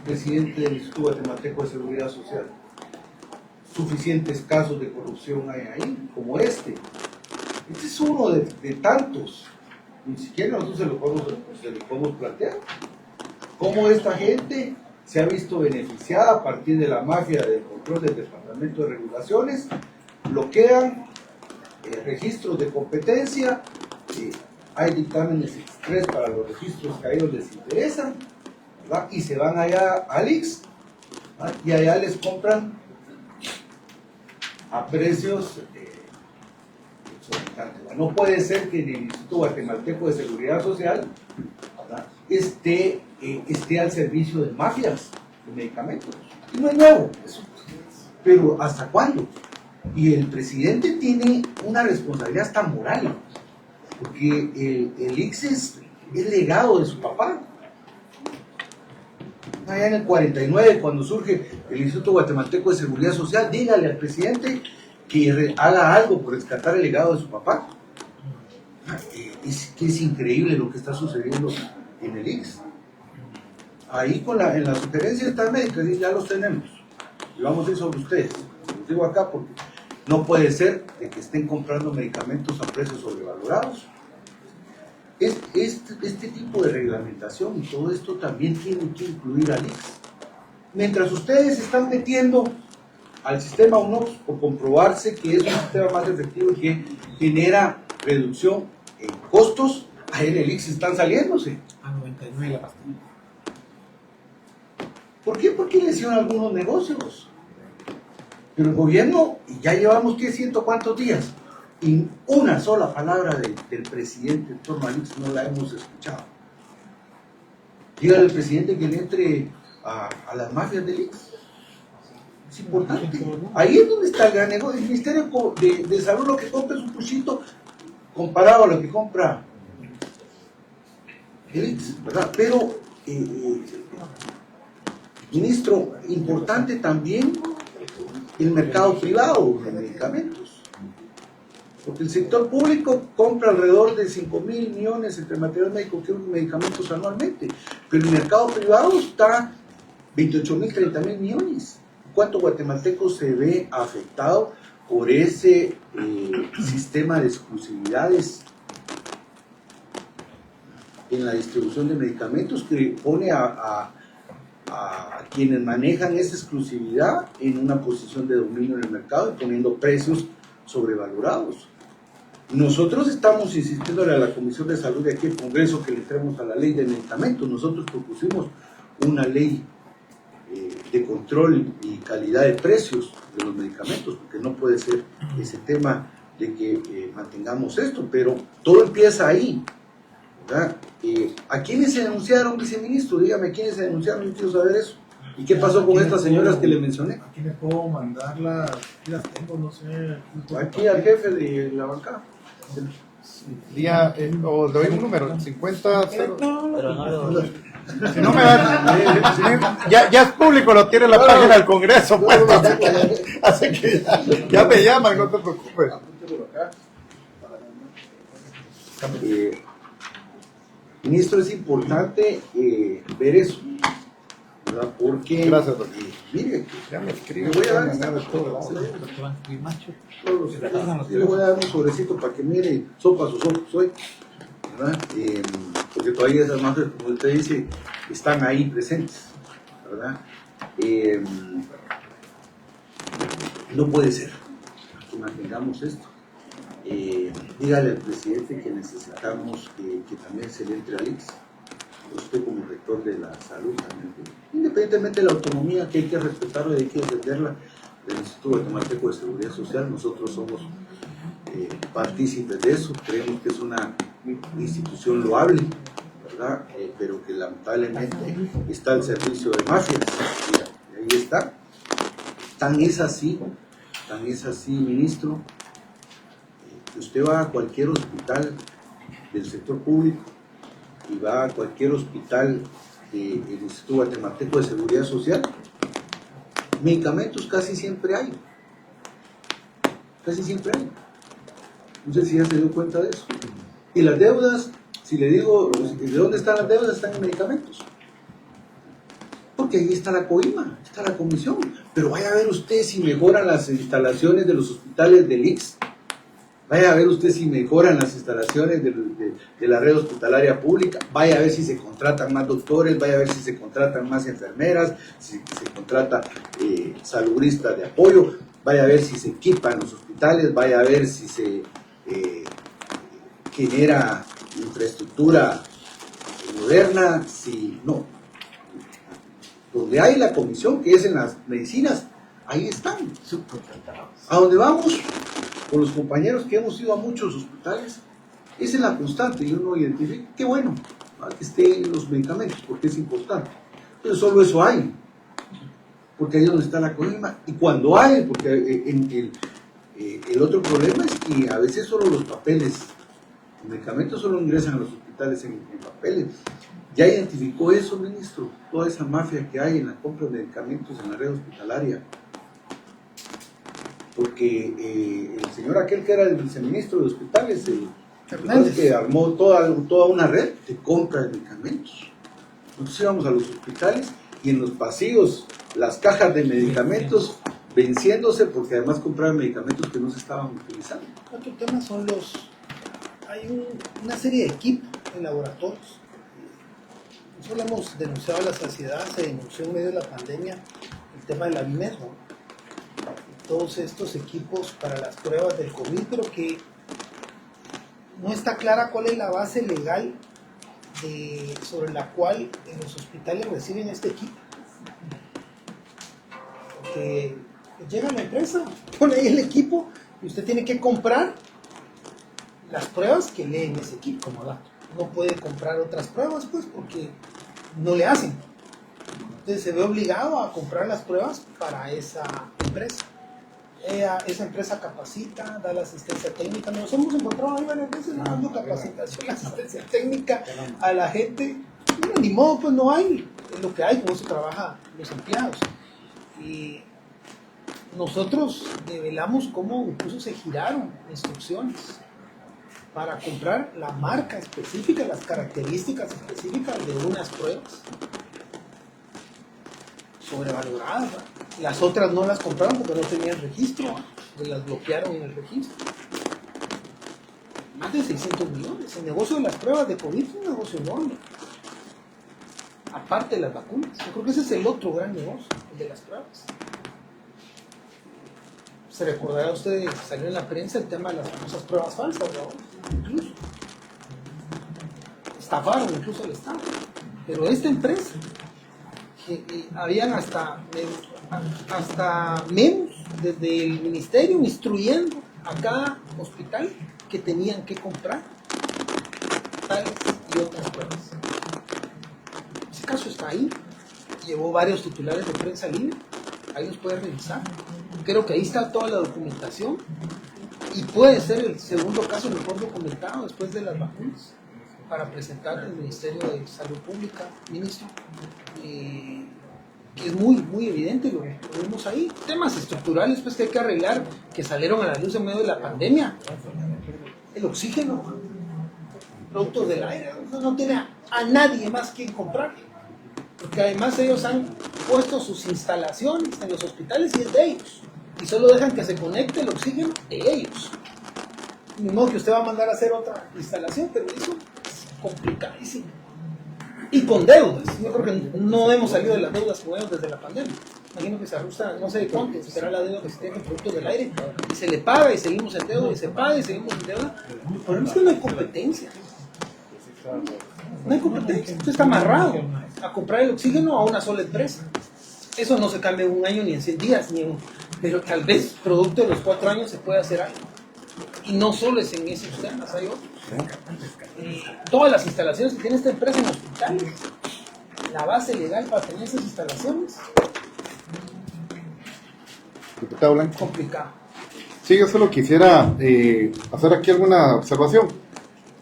presidente del Instituto Guatemalteco de Seguridad Social. Suficientes casos de corrupción hay ahí, como este. Este es uno de tantos. Ni siquiera nosotros se lo podemos plantear. Cómo esta gente se ha visto beneficiada a partir de la mafia del control del Departamento de Regulaciones, bloquean registros de competencia, hay dictámenes express para los registros que a ellos les interesan, ¿verdad?, y se van allá al IX, ¿verdad?, y allá les compran a precios exorbitantes. No puede ser que en el Instituto Guatemalteco de Seguridad Social, ¿verdad?, esté al servicio de mafias de medicamentos. Y no es nuevo eso. Pero ¿hasta cuándo? Y el presidente tiene una responsabilidad hasta moral, porque el IX es legado de su papá. Allá en el 49, cuando surge el Instituto Guatemalteco de Seguridad Social, dígale al presidente que haga algo por rescatar el legado de su papá. Es increíble lo que está sucediendo en el IX. Ahí en la sugerencia de médica ya los tenemos. Y vamos a ir sobre ustedes. Los digo acá porque no puede ser de que estén comprando medicamentos a precios sobrevalorados. Este tipo de reglamentación y todo esto también tiene que incluir al IX. Mientras ustedes están metiendo al sistema UNOPS por comprobarse que es un sistema más efectivo y que genera reducción en costos, ahí en el IX están saliéndose. A 99 la pastilla. ¿Por qué? Porque le hicieron algunos negocios. Pero el gobierno, y ya llevamos, ¿qué? ¿Ciento cuántos días? Y una sola palabra del presidente en torno al IX no la hemos escuchado. Dígale al presidente que le entre a las mafias del IX. Es importante. Ahí es donde está el gran negocio. El Ministerio de Salud lo que compra es un puchito comparado a lo que compra el IX, ¿verdad? Pero, ministro, importante también el mercado privado de medicamentos. Porque el sector público compra alrededor de 5.000 millones entre material médico y medicamentos anualmente. Pero el mercado privado está 28.000, 30.000 millones. ¿Cuánto guatemalteco se ve afectado por ese sistema de exclusividades en la distribución de medicamentos que pone a quienes manejan esa exclusividad en una posición de dominio en el mercado y poniendo precios sobrevalorados? Nosotros estamos insistiéndole a la Comisión de Salud de aquí el Congreso que le entremos a la ley de medicamentos. Nosotros propusimos una ley de control y calidad de precios de los medicamentos, porque no puede ser ese tema de que mantengamos esto, pero todo empieza ahí, ¿verdad? ¿A quiénes se denunciaron, viceministro? Dígame, ¿a quiénes se denunciaron? Yo quiero saber eso. ¿Y qué pasó con estas señoras que le mencioné? Aquí me puedo mandar las tengo, no sé. Aquí al jefe de la bancada. Día, o doy un número, 50. Pero no, Si no me da, ya es público, lo tiene en la página del Congreso, pues, así que ya me llaman, no te preocupes. Ministro, es importante ver eso, ¿verdad? Porque, Gracias, doctor. mire, Ya me le escribe. voy a dar de todo. yo le voy a dar un sobrecito para que mire, sopa sus ojos hoy, ¿verdad? Porque todavía esas mafias, como usted dice, están ahí presentes, ¿verdad? No puede ser que mantengamos esto. Dígale al presidente que necesitamos que también se le entre al IX. Usted como rector de la salud también, independientemente de la autonomía que hay que respetarla y hay que defenderla del Instituto Guatemalteco de Seguridad Social, nosotros somos partícipes de eso, creemos que es una institución loable, ¿verdad? Pero que lamentablemente está al servicio de mafias. Y ahí está. Tan es así, ministro, que usted va a cualquier hospital del sector público y va a cualquier hospital del Instituto Guatemalteco de Seguridad Social, medicamentos casi siempre hay. Casi siempre hay. No sé si ya se dio cuenta de eso. Y las deudas, si le digo, ¿de dónde están las deudas? Están en medicamentos. Porque ahí está la COIMA, está la comisión. Pero vaya a ver usted si mejoran las instalaciones de los hospitales del IX. Vaya a ver usted si mejoran las instalaciones de la red hospitalaria pública. Vaya a ver si se contratan más doctores, vaya a ver si se contratan más enfermeras, si se contrata salubristas de apoyo. Vaya a ver si se equipan los hospitales, vaya a ver si se genera infraestructura moderna, si no. Donde hay la comisión, que es en las medicinas, ahí están. A donde vamos, con los compañeros que hemos ido a muchos hospitales, esa es la constante, y uno identifica, qué bueno, que estén los medicamentos, porque es importante. Pero solo eso hay, porque ahí es donde está la COIMA, y cuando hay, porque el otro problema es que a veces solo los papeles, los medicamentos solo ingresan a los hospitales en papeles. ¿Ya identificó eso, ministro? Toda esa mafia que hay en la compra de medicamentos en la red hospitalaria. Porque el señor aquel que era el viceministro de hospitales, el que armó toda una red de compra de medicamentos. Nosotros íbamos a los hospitales y en los pasillos las cajas de medicamentos venciéndose porque además compraban medicamentos que no se estaban utilizando. Otro tema son hay una serie de equipos en laboratorios. Nosotros hemos denunciado a la saciedad, se denunció en medio de la pandemia el tema de la BIMED, ¿no? Todos estos equipos para las pruebas del COVID, pero que no está clara cuál es la base legal sobre la cual en los hospitales reciben este equipo. Porque llega la empresa, pone ahí el equipo y usted tiene que comprar las pruebas que lee en ese equipo como dato. No puede comprar otras pruebas, pues, porque no le hacen. Entonces se ve obligado a comprar las pruebas para esa empresa. Esa empresa capacita, da la asistencia técnica. Nos hemos encontrado ahí varias veces dando capacitación, asistencia técnica a la gente. Bueno, ni modo, pues no hay. Es lo que hay, con eso trabajan los empleados. Y nosotros develamos cómo incluso se giraron instrucciones para comprar la marca específica, las características específicas de unas pruebas sobrevaloradas, ¿verdad? Las otras no las compraron porque no tenían registro, las bloquearon en el registro. Más de 600 millones. El negocio de las pruebas de COVID es un negocio enorme. Aparte de las vacunas. Yo creo que ese es el otro gran negocio, el de las pruebas. Se recordará a usted, salió en la prensa el tema de las famosas pruebas falsas, ¿no? Incluso. Estafaron incluso al Estado. Pero esta empresa, que habían hasta menos desde el ministerio instruyendo a cada hospital que tenían que comprar tales y otras pruebas. Ese caso está ahí, llevó varios titulares de prensa libre, ahí los puede revisar. Creo que ahí está toda la documentación y puede ser el segundo caso mejor documentado después de las vacunas para presentar al Ministerio de Salud Pública, ministro, que es muy evidente, lo vemos ahí. Temas estructurales pues que hay que arreglar, que salieron a la luz en medio de la pandemia. El oxígeno, productos del aire, no tiene a nadie más quien comprar, porque además ellos han puesto sus instalaciones en los hospitales y es de ellos, y solo dejan que se conecte el oxígeno de ellos. Ni modo que usted va a mandar a hacer otra instalación, pero eso es complicadísimo. Y con deudas. Yo creo que no hemos salido de las deudas con ellos desde la pandemia. Imagino que se ajusta, no sé de cuánto será la deuda que se tiene en productos del aire, y se le paga y seguimos en deuda, y se paga y seguimos en deuda. El problema es que no hay competencia. No hay competencia. Usted está amarrado a comprar el oxígeno a una sola empresa. Eso no se cambia en un año, ni en 100 días, pero tal vez producto de los 4 años se puede hacer algo. Y no solo es en esos temas, hay otros. Todas las instalaciones que tiene esta empresa en hospitales, la base legal para tener esas instalaciones, Diputado Blanco. complicado. Sí, yo solo quisiera hacer aquí alguna observación.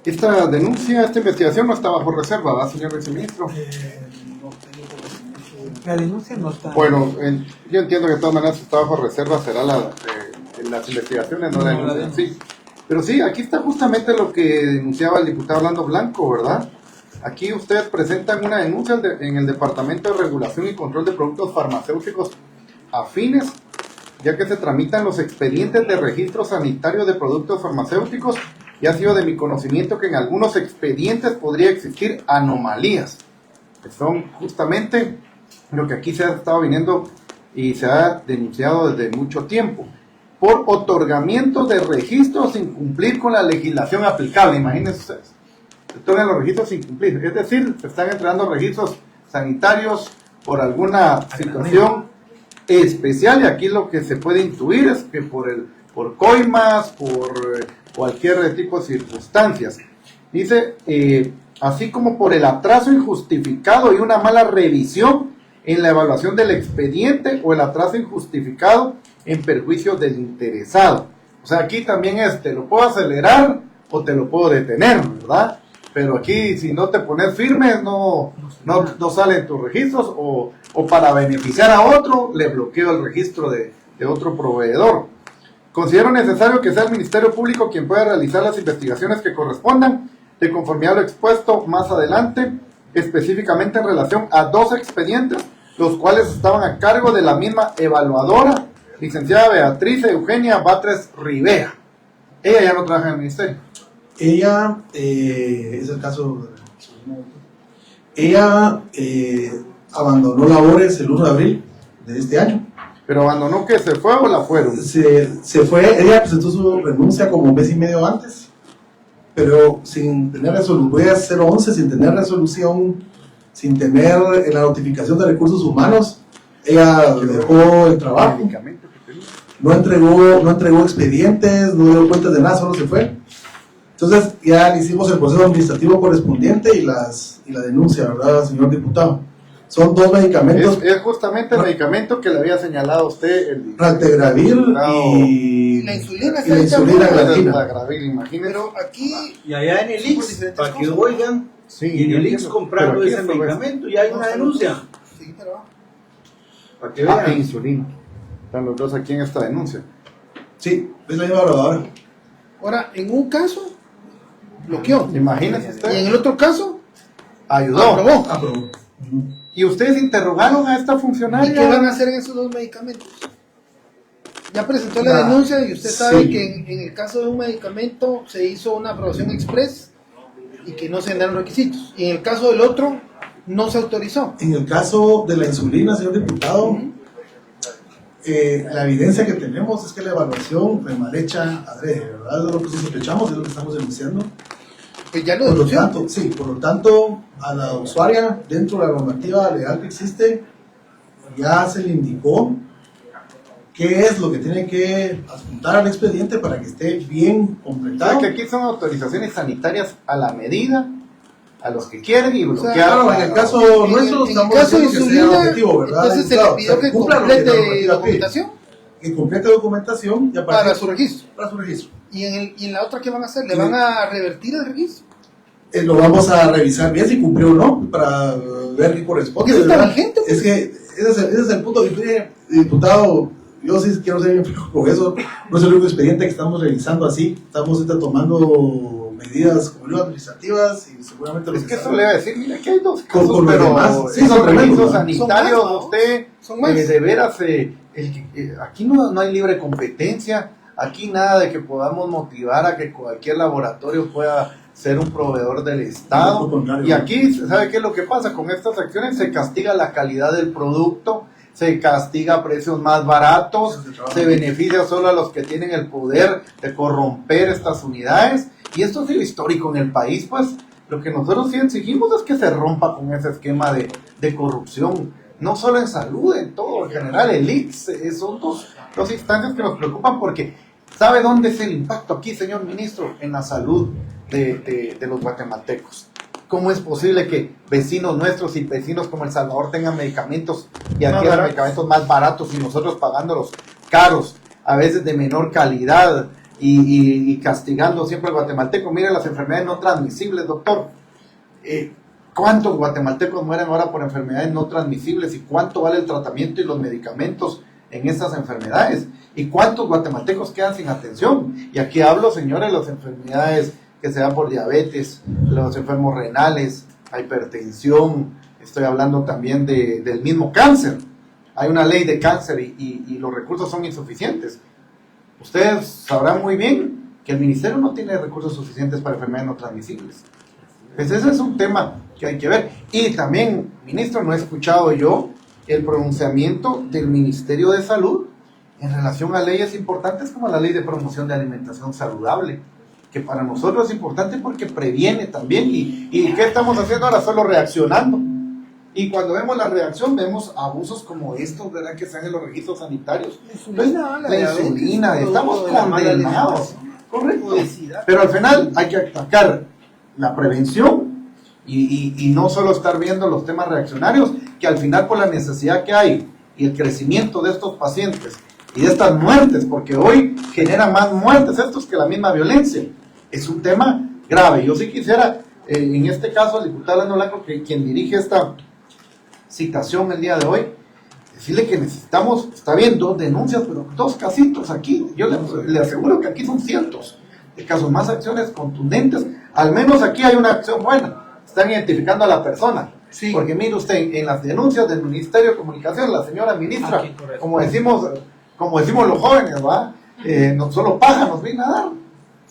Esta denuncia, esta investigación no está bajo reserva, ¿verdad, señor viceministro? La denuncia no está. Bueno, yo entiendo que de todas maneras está bajo reserva, será las investigaciones, no la denuncia. Sí. Pero sí, aquí está justamente lo que denunciaba el diputado Orlando Blanco, ¿verdad? Aquí ustedes presentan una denuncia en el Departamento de Regulación y Control de Productos Farmacéuticos afines, ya que se tramitan los expedientes de registro sanitario de productos farmacéuticos y ha sido de mi conocimiento que en algunos expedientes podría existir anomalías, que son justamente lo que aquí se ha estado viniendo y se ha denunciado desde mucho tiempo, por otorgamiento de registros sin cumplir con la legislación aplicable. Imagínense ustedes, se otorgan los registros sin cumplir, es decir, se están entregando registros sanitarios por alguna situación especial, y aquí lo que se puede intuir es que por coimas, por cualquier tipo de circunstancias. Dice, así como por el atraso injustificado y una mala revisión en la evaluación del expediente o el atraso injustificado en perjuicio del interesado. O sea, aquí también te lo puedo acelerar o te lo puedo detener, ¿verdad? Pero aquí si no te pones firme no salen tus registros, o para beneficiar a otro le bloqueo el registro de otro proveedor. Considero necesario que sea el Ministerio Público quien pueda realizar las investigaciones que correspondan de conformidad a lo expuesto más adelante, específicamente en relación a 2 expedientes, los cuales estaban a cargo de la misma evaluadora, licenciada Beatriz Eugenia Batres Rivera. Ella ya no trabaja en el ministerio. Ella, es el caso, ella abandonó labores el 1 de abril de este año. ¿Pero abandonó que se fue o la fueron? Se fue, ella presentó su renuncia como 1 mes y medio antes pero sin tener resolución, voy a hacer 11 sin tener resolución, sin tener la notificación de recursos humanos. Ella dejó el trabajo, no entregó expedientes, no dio cuentas de nada, solo se fue. Entonces ya le hicimos el proceso administrativo correspondiente y la denuncia, ¿verdad, señor diputado? Son 2 medicamentos. Es justamente el medicamento que le había señalado a usted, el Raltegravir y la insulina. y la insulina glargina. Imagínese. Pero aquí, Y allá en el IX, para que oigan, Sí, y en el IX entiendo. compraron Pero aquí ese esto es- medicamento y hay una denuncia. sí, pero Para que e vean. insulina. Están los dos aquí en esta denuncia. Sí, es la misma grabadora. ahora, en un caso, bloqueó. Imagínese Y en usted. el otro caso, Ayudó. aprobó. Aprobó. ¿Y ustedes interrogaron a esta ¿Y qué van funcionaria? a hacer en esos 2 medicamentos? Ya presentó la Ah, denuncia y usted sabe sí. que en el caso de un medicamento se hizo una aprobación express y que no se dan requisitos. Y en el caso del otro, no se autorizó. En el caso de la insulina, señor diputado, la evidencia que tenemos es que la evaluación fue mal hecha adrede, ¿verdad? Es lo que sospechamos, es lo que estamos denunciando. Pues ya lo Por lo denunció. tanto, sí, por lo tanto, a la usuaria, dentro de la normativa legal que existe, ya se le indicó qué es lo que tiene que adjuntar al expediente para que esté bien O sea, completado. que aquí son autorizaciones sanitarias a la medida, a los que quieren y sea, bloquear. Claro, en el caso En nuestro el estamos caso de diciendo que sea insulina, objetivo, ¿verdad? entonces se le diputado? pidió O sea, que cumpla lo que la complete normativa pide. documentación Que complete documentación y aparte- para su registro. para su registro. Y en la otra, ¿qué van a hacer? ¿Le van a revertir el registro? Lo vamos a revisar bien si cumplió o no para ver qué corresponde. Porque eso está ¿verdad? vigente, pues. Es que ese es el punto. Diputado, yo sí quiero ser bien fijo con eso. No es el único expediente que estamos revisando así. Estamos tomando medidas como administrativas y seguramente Es que eso le iba a decir, mira, aquí hay 2 Con casos, los pero demás, sí, esos son tremendos, registros ¿no? sanitarios, Son más, ¿no? usted, Son más. de veras, aquí no hay libre competencia, aquí nada de que podamos motivar a que cualquier laboratorio pueda ser un proveedor del No, Estado. por contrario. Y aquí, ¿sabe qué es lo que pasa? Con estas acciones se castiga la calidad del producto, se castiga precios más baratos, se beneficia solo a los que tienen el poder de corromper estas unidades. Y esto ha sido histórico en el país, pues lo que nosotros sí exigimos es que se rompa con ese esquema de corrupción, no solo en salud, en todo, en general, el IX, son dos instancias que nos preocupan porque ¿sabe dónde es el impacto aquí, señor ministro? En la salud de los guatemaltecos. ¿Cómo es posible que vecinos nuestros y vecinos como El Salvador tengan medicamentos y aquí hay medicamentos más baratos y nosotros pagándolos caros, a veces de menor calidad y castigando siempre al guatemalteco? Mire las enfermedades no transmisibles, doctor. ¿Cuántos guatemaltecos mueren ahora por enfermedades no transmisibles y cuánto vale el tratamiento y los medicamentos en estas enfermedades? ¿Y cuántos guatemaltecos quedan sin atención? Y aquí hablo, señores, de las enfermedades que se dan por diabetes, los enfermos renales, hipertensión, estoy hablando también del mismo cáncer. Hay una ley de cáncer y los recursos son insuficientes. Ustedes sabrán muy bien que el ministerio no tiene recursos suficientes para enfermedades no transmisibles. Pues ese es un tema que hay que ver. Y también, ministro, no he escuchado yo el pronunciamiento del Ministerio de Salud en relación a leyes importantes como la Ley de Promoción de Alimentación Saludable, que para nosotros es importante porque previene también. ¿Y qué estamos haciendo ahora? Solo reaccionando. Y cuando vemos la reacción, vemos abusos como estos, ¿verdad? Que se dan en los registros sanitarios. La insulina, estamos condenados. Correcto. Pero al final hay que atacar la prevención y no solo estar viendo los temas reaccionarios, que al final por la necesidad que hay y el crecimiento de estos pacientes y de estas muertes, porque hoy generan más muertes estos que la misma violencia, es un tema grave. Yo sí quisiera, en este caso, al diputado Lando Blanco, que quien dirige esta citación el día de hoy, decirle que necesitamos, está bien, 2 denuncias, pero 2 casitos aquí. Yo le aseguro que aquí son cientos de casos, más acciones contundentes. Al menos aquí hay una acción buena, están identificando a la persona. Sí. Porque mire usted, en las denuncias del Ministerio de Comunicación, la señora ministra, como decimos los jóvenes, ¿va? No solo paja nos viene a dar.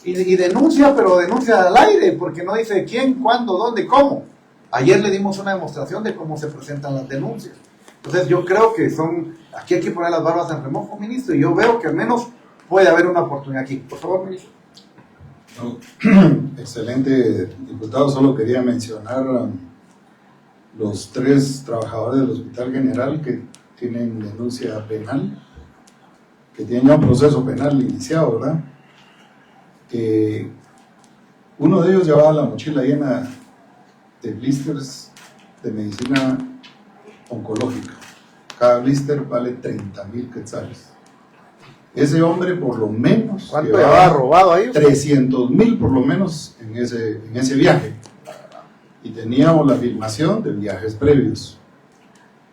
Y denuncia, pero denuncia al aire, porque no dice quién, cuándo, dónde, cómo. Ayer le dimos una demostración de cómo se presentan las denuncias. Entonces yo creo que aquí hay que poner las barbas en remojo, ministro, y yo veo que al menos puede haber una oportunidad aquí. Por favor, ministro. No, excelente, diputado. Solo quería mencionar los 3 trabajadores del Hospital General que tienen denuncia penal, que tienen ya un proceso penal iniciado, ¿verdad? Uno de ellos llevaba la mochila llena de blisters de medicina oncológica. Cada blister vale 30,000 quetzales. Ese hombre por lo menos ¿Cuánto llevaba robado ahí? 300,000 por lo menos en ese viaje. Y teníamos la filmación de viajes previos.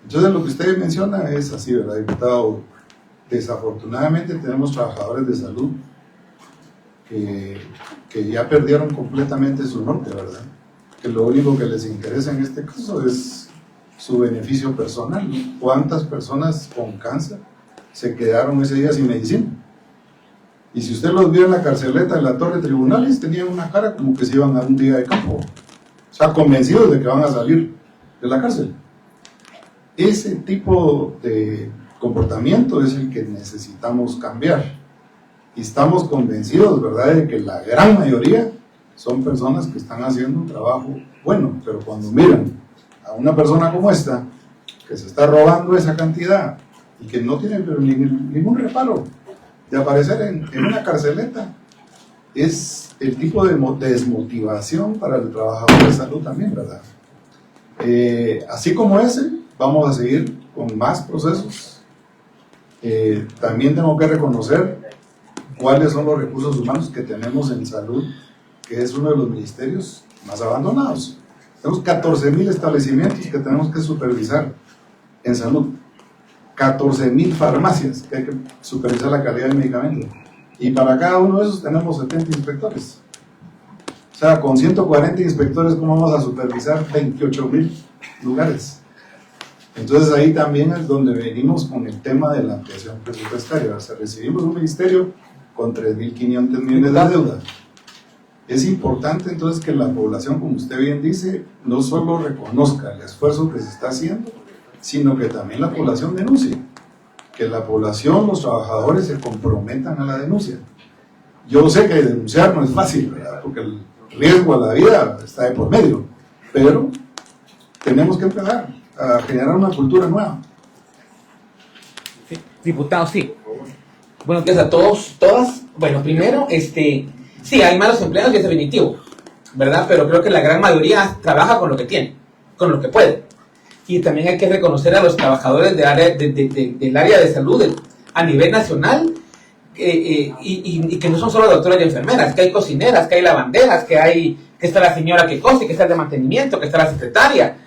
Entonces lo que usted menciona es así, ¿verdad, diputado? Desafortunadamente tenemos trabajadores de salud que ya perdieron completamente su norte, ¿verdad? Que lo único que les interesa en este caso es su beneficio personal, ¿no? ¿Cuántas personas con cáncer se quedaron ese día sin medicina? Y si usted los vio en la carceleta de la Torre Tribunales, tenían una cara como que se iban a un día de campo, o sea, convencidos de que van a salir de la cárcel. Ese tipo de comportamiento es el que necesitamos cambiar. Y estamos convencidos, ¿verdad?, de que la gran mayoría son personas que están haciendo un trabajo bueno, pero cuando miran a una persona como esta, que se está robando esa cantidad y que no tiene ningún reparo de aparecer en una carceleta, es el tipo de desmotivación para el trabajador de salud también, ¿verdad? Así como ese, vamos a seguir con más procesos. También tengo que reconocer cuáles son los recursos humanos que tenemos en salud, que es uno de los ministerios más abandonados. Tenemos 14,000 establecimientos que tenemos que supervisar en salud, 14,000 farmacias que hay que supervisar la calidad del medicamento, y para cada uno de esos tenemos 70 inspectores. O sea, con 140 inspectores, ¿cómo vamos a supervisar 28,000 lugares? Entonces ahí también es donde venimos con el tema de la ampliación presupuestaria. O sea, recibimos un ministerio con 3.500 millones de deuda. Es importante entonces que la población, como usted bien dice, no solo reconozca el esfuerzo que se está haciendo, sino que también la población denuncie. Que la población, los trabajadores se comprometan a la denuncia. Yo sé que denunciar no es fácil, ¿verdad?, porque el riesgo a la vida está de por medio, pero tenemos que empezar a generar una cultura nueva. Sí, diputado, sí. Buenos días a todos, todas. Bueno, primero, sí, hay malos empleados y es definitivo, ¿verdad? Pero creo que la gran mayoría trabaja con lo que tiene, con lo que puede. Y también hay que reconocer a los trabajadores del área de salud a nivel nacional, y que no son solo doctoras y enfermeras, que hay cocineras, que hay lavanderas, que está la señora que cose, que está el de mantenimiento, que está la secretaria.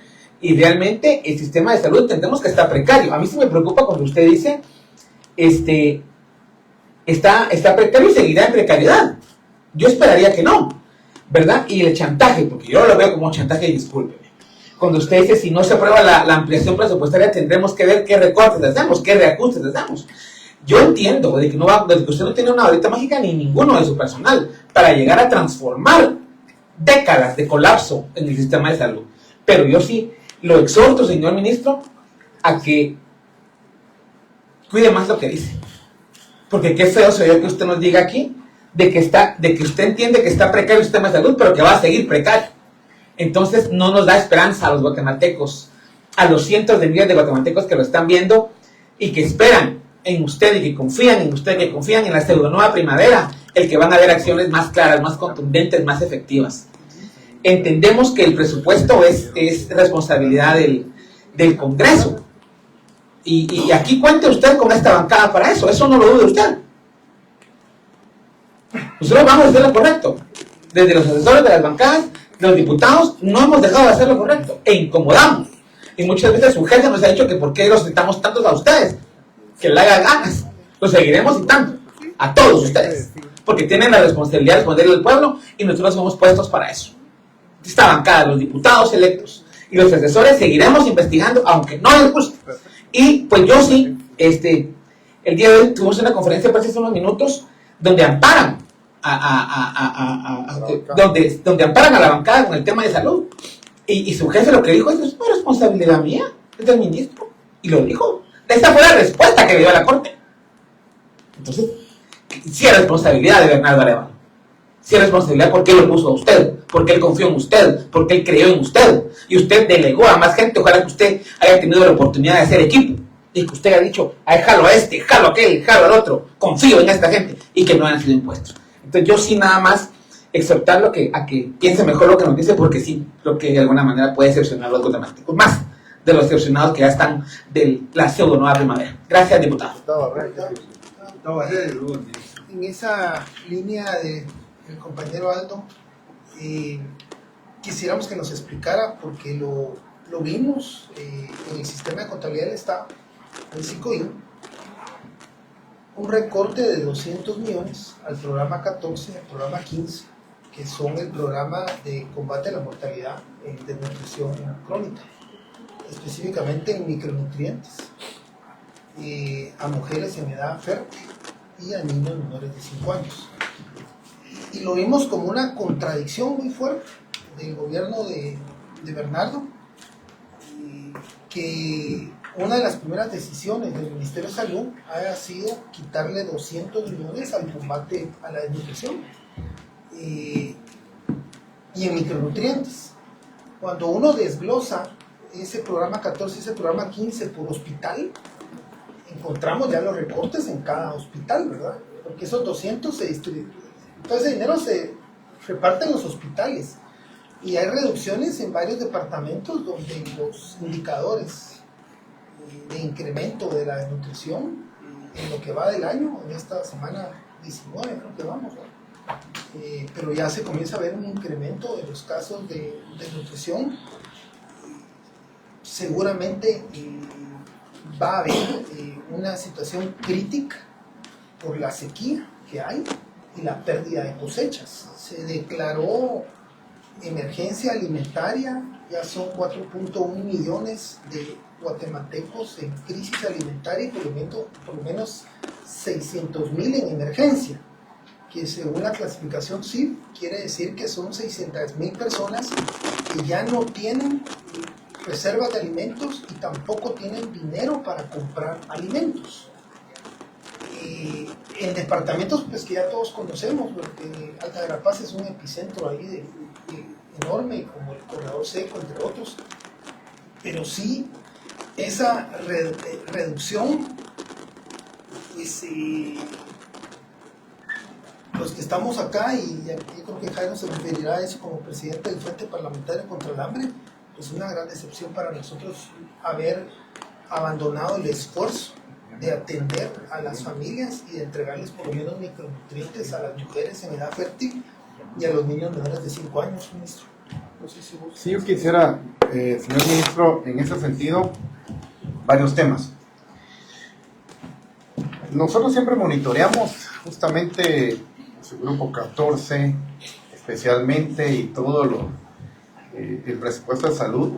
Y realmente el sistema de salud entendemos que está precario. A mí sí me preocupa cuando usted dice, está precario y seguirá en precariedad. Yo esperaría que no, ¿verdad? Y el chantaje, porque yo lo veo como chantaje, y discúlpeme. Cuando usted dice, si no se aprueba la ampliación presupuestaria, tendremos que ver qué recortes les damos, qué reajustes les damos. Yo entiendo de que usted no tiene una varita mágica ni ninguno de su personal para llegar a transformar décadas de colapso en el sistema de salud. Pero yo sí lo exhorto, señor ministro, a que cuide más lo que dice. Porque qué feo se oye que usted nos diga aquí de que usted entiende que está precario el sistema de salud, pero que va a seguir precario. Entonces no nos da esperanza a los guatemaltecos, a los cientos de miles de guatemaltecos que lo están viendo y que esperan en usted y que confían en usted, que confían en la pseudonueva primavera, el que van a haber acciones más claras, más contundentes, más efectivas. Entendemos que el presupuesto es responsabilidad del Congreso. Y aquí cuente usted con esta bancada para eso no lo dude usted. Nosotros vamos a hacer lo correcto. Desde los asesores de las bancadas, los diputados, no hemos dejado de hacer lo correcto e incomodamos. Y muchas veces su jefe nos ha dicho que por qué los citamos tantos a ustedes, que le haga ganas. Los seguiremos citando a todos ustedes, porque tienen la responsabilidad de responderle al pueblo y nosotros somos puestos para eso. Esta bancada, los diputados electos y los asesores seguiremos investigando, aunque no les guste. Y pues yo sí, el día de hoy tuvimos una conferencia de prensa hace unos minutos donde amparan donde amparan a la bancada con el tema de salud. Y su jefe lo que dijo es una responsabilidad mía, es del ministro. Y lo dijo. Esta fue la respuesta que le dio a la Corte. Entonces, sí es responsabilidad de Bernardo Arevalo. Si es responsabilidad porque él lo puso a usted, porque él confió en usted, porque él creyó en usted. Y usted delegó a más gente. Ojalá que usted haya tenido la oportunidad de hacer equipo. Y que usted haya dicho, jalo a este, jalo a aquel, jalo al otro. Confío en esta gente. Y que no hayan sido impuestos. Entonces yo sí nada más exhortarlo a que piense mejor lo que nos dice, porque sí, creo que de alguna manera puede decepcionar a los guatemaltecos. Más de los decepcionados que ya están de la pseudo nueva primavera. Gracias, diputado. En esa línea del compañero Aldo, quisiéramos que nos explicara, porque lo vimos en el sistema de contabilidad del Estado, el CICOI, un recorte de 200 millones al programa 14, al programa 15, que son el programa de combate a la mortalidad de nutrición crónica, específicamente en micronutrientes, a mujeres en edad fértil y a niños menores de 5 años. Y lo vimos como una contradicción muy fuerte del gobierno de Bernardo, que una de las primeras decisiones del Ministerio de Salud haya sido quitarle 200 millones al combate a la desnutrición y en micronutrientes. Cuando uno desglosa ese programa 14 y ese programa 15 por hospital, encontramos ya los recortes en cada hospital, ¿verdad? Porque esos 200 se distribuyen. Entonces ese dinero se reparte en los hospitales y hay reducciones en varios departamentos donde los indicadores de incremento de la desnutrición en lo que va del año, en esta semana 19 creo que vamos, ¿no? Pero ya se comienza a ver un incremento de los casos de desnutrición. Seguramente va a haber una situación crítica por la sequía que hay y la pérdida de cosechas. Se declaró emergencia alimentaria, ya son 4.1 millones de guatemaltecos en crisis alimentaria y por lo menos 600,000 en emergencia, que según la clasificación CIF quiere decir que son 600,000 personas que ya no tienen reservas de alimentos y tampoco tienen dinero para comprar alimentos. En departamentos pues que ya todos conocemos, porque Alta Verapaz es un epicentro ahí enorme, como el Corredor Seco, entre otros, pero sí esa reducción, pues, los que estamos acá, y yo creo que Jairo se referirá a eso como presidente del Frente Parlamentario contra el Hambre, pues una gran decepción para nosotros haber abandonado el esfuerzo de atender a las familias y de entregarles por lo menos micronutrientes a las mujeres en edad fértil y a los niños menores de 5 años, ministro. No sé si vos... Sí, yo quisiera, señor ministro, en ese sentido, varios temas. Nosotros siempre monitoreamos justamente el grupo 14, especialmente, y todo el presupuesto de salud,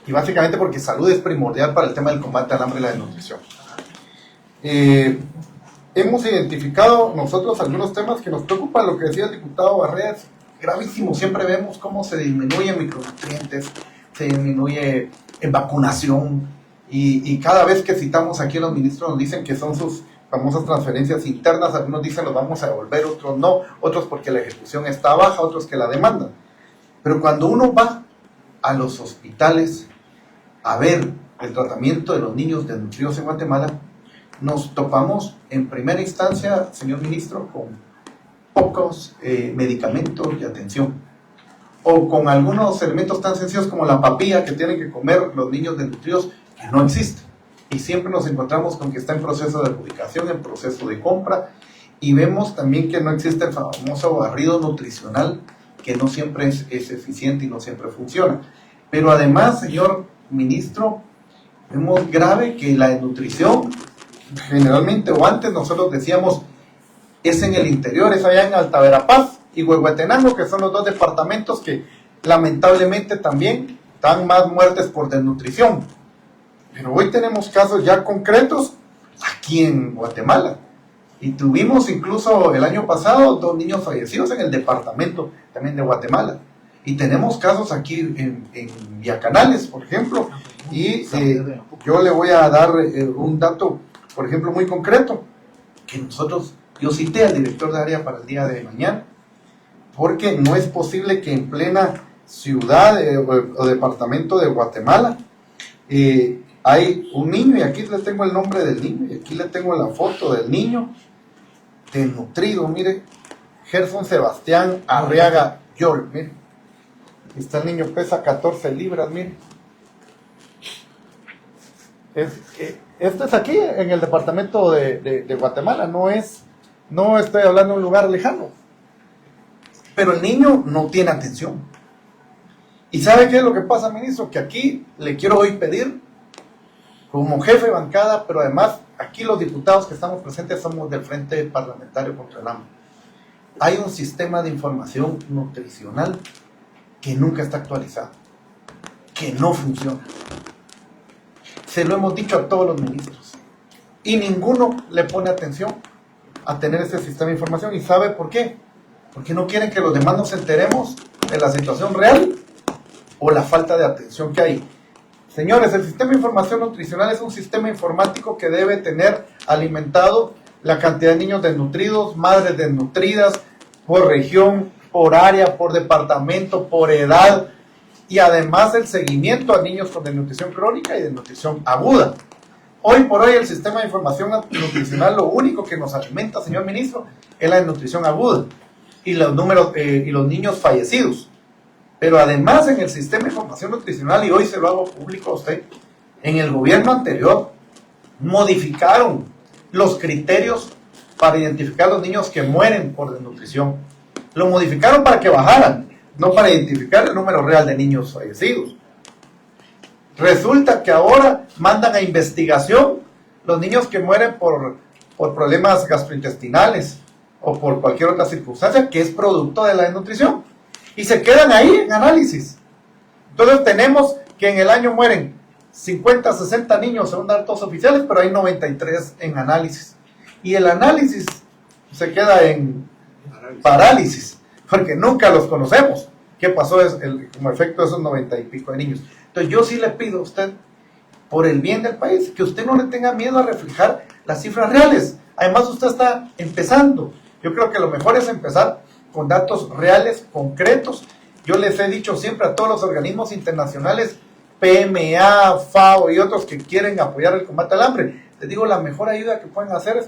y básicamente porque salud es primordial para el tema del combate al hambre y la desnutrición. Hemos identificado nosotros algunos temas que nos preocupan. Lo que decía el diputado Barrera es gravísimo. Siempre vemos cómo se disminuye micronutrientes, se disminuye en vacunación, y cada vez que citamos aquí a los ministros nos dicen que son sus famosas transferencias internas. Algunos dicen los vamos a devolver, otros no, otros porque la ejecución está baja, otros que la demandan. Pero cuando uno va a los hospitales a ver el tratamiento de los niños desnutridos en Guatemala, nos topamos en primera instancia, señor ministro, con pocos medicamentos y atención, o con algunos elementos tan sencillos como la papilla que tienen que comer los niños desnutridos, que no existe. Y siempre nos encontramos con que está en proceso de adjudicación, en proceso de compra, y vemos también que no existe el famoso barrido nutricional, que no siempre es eficiente y no siempre funciona. Pero además, señor ministro, vemos grave que la desnutrición, generalmente, o antes nosotros decíamos, es en el interior, es allá en Alta Verapaz y Huehuetenango, que son los dos departamentos que lamentablemente también dan más muertes por desnutrición. Pero hoy tenemos casos ya concretos aquí en Guatemala, y tuvimos incluso el año pasado 2 niños fallecidos en el departamento también de Guatemala, y tenemos casos aquí en Villacanales, por ejemplo, y yo le voy a dar un dato, por ejemplo, muy concreto, que yo cité al director de área para el día de mañana, porque no es posible que en plena ciudad o departamento de Guatemala hay un niño, y aquí le tengo el nombre del niño, y aquí le tengo la foto del niño, desnutrido, mire, Gerson Sebastián Arriaga Yol, mire, aquí está el niño, pesa 14 libras, mire. Esto es aquí en el departamento de Guatemala, no estoy hablando de un lugar lejano. Pero el niño no tiene atención. ¿Y sabe qué es lo que pasa, ministro? Que aquí le quiero hoy pedir, como jefe de bancada, pero además aquí los diputados que estamos presentes somos del Frente Parlamentario contra el Hambre. Hay un sistema de información nutricional que nunca está actualizado, que no funciona. Se lo hemos dicho a todos los ministros y ninguno le pone atención a tener ese sistema de información. ¿Y sabe por qué? Porque no quieren que los demás nos enteremos de la situación real o la falta de atención que hay. Señores, el sistema de información nutricional es un sistema informático que debe tener alimentado la cantidad de niños desnutridos, madres desnutridas, por región, por área, por departamento, por edad, y además el seguimiento a niños con desnutrición crónica y desnutrición aguda. Hoy por hoy el sistema de información nutricional lo único que nos alimenta, señor ministro, es la desnutrición aguda y los números y los niños fallecidos. Pero además en el sistema de información nutricional, y hoy se lo hago público a usted, en el gobierno anterior modificaron los criterios para identificar a los niños que mueren por desnutrición. Lo modificaron para que bajaran, no para identificar el número real de niños fallecidos. Resulta que ahora mandan a investigación los niños que mueren por problemas gastrointestinales o por cualquier otra circunstancia que es producto de la desnutrición. Y se quedan ahí en análisis. Entonces tenemos que en el año mueren 50, 60 niños según datos oficiales, pero hay 93 en análisis. Y el análisis se queda en parálisis, porque nunca los conocemos. ¿Qué pasó como efecto de esos 90 y pico de niños? Entonces yo sí le pido a usted, por el bien del país, que usted no le tenga miedo a reflejar las cifras reales. Además usted está empezando. Yo creo que lo mejor es empezar con datos reales, concretos. Yo les he dicho siempre a todos los organismos internacionales, PMA, FAO y otros que quieren apoyar el combate al hambre, les digo, la mejor ayuda que pueden hacer es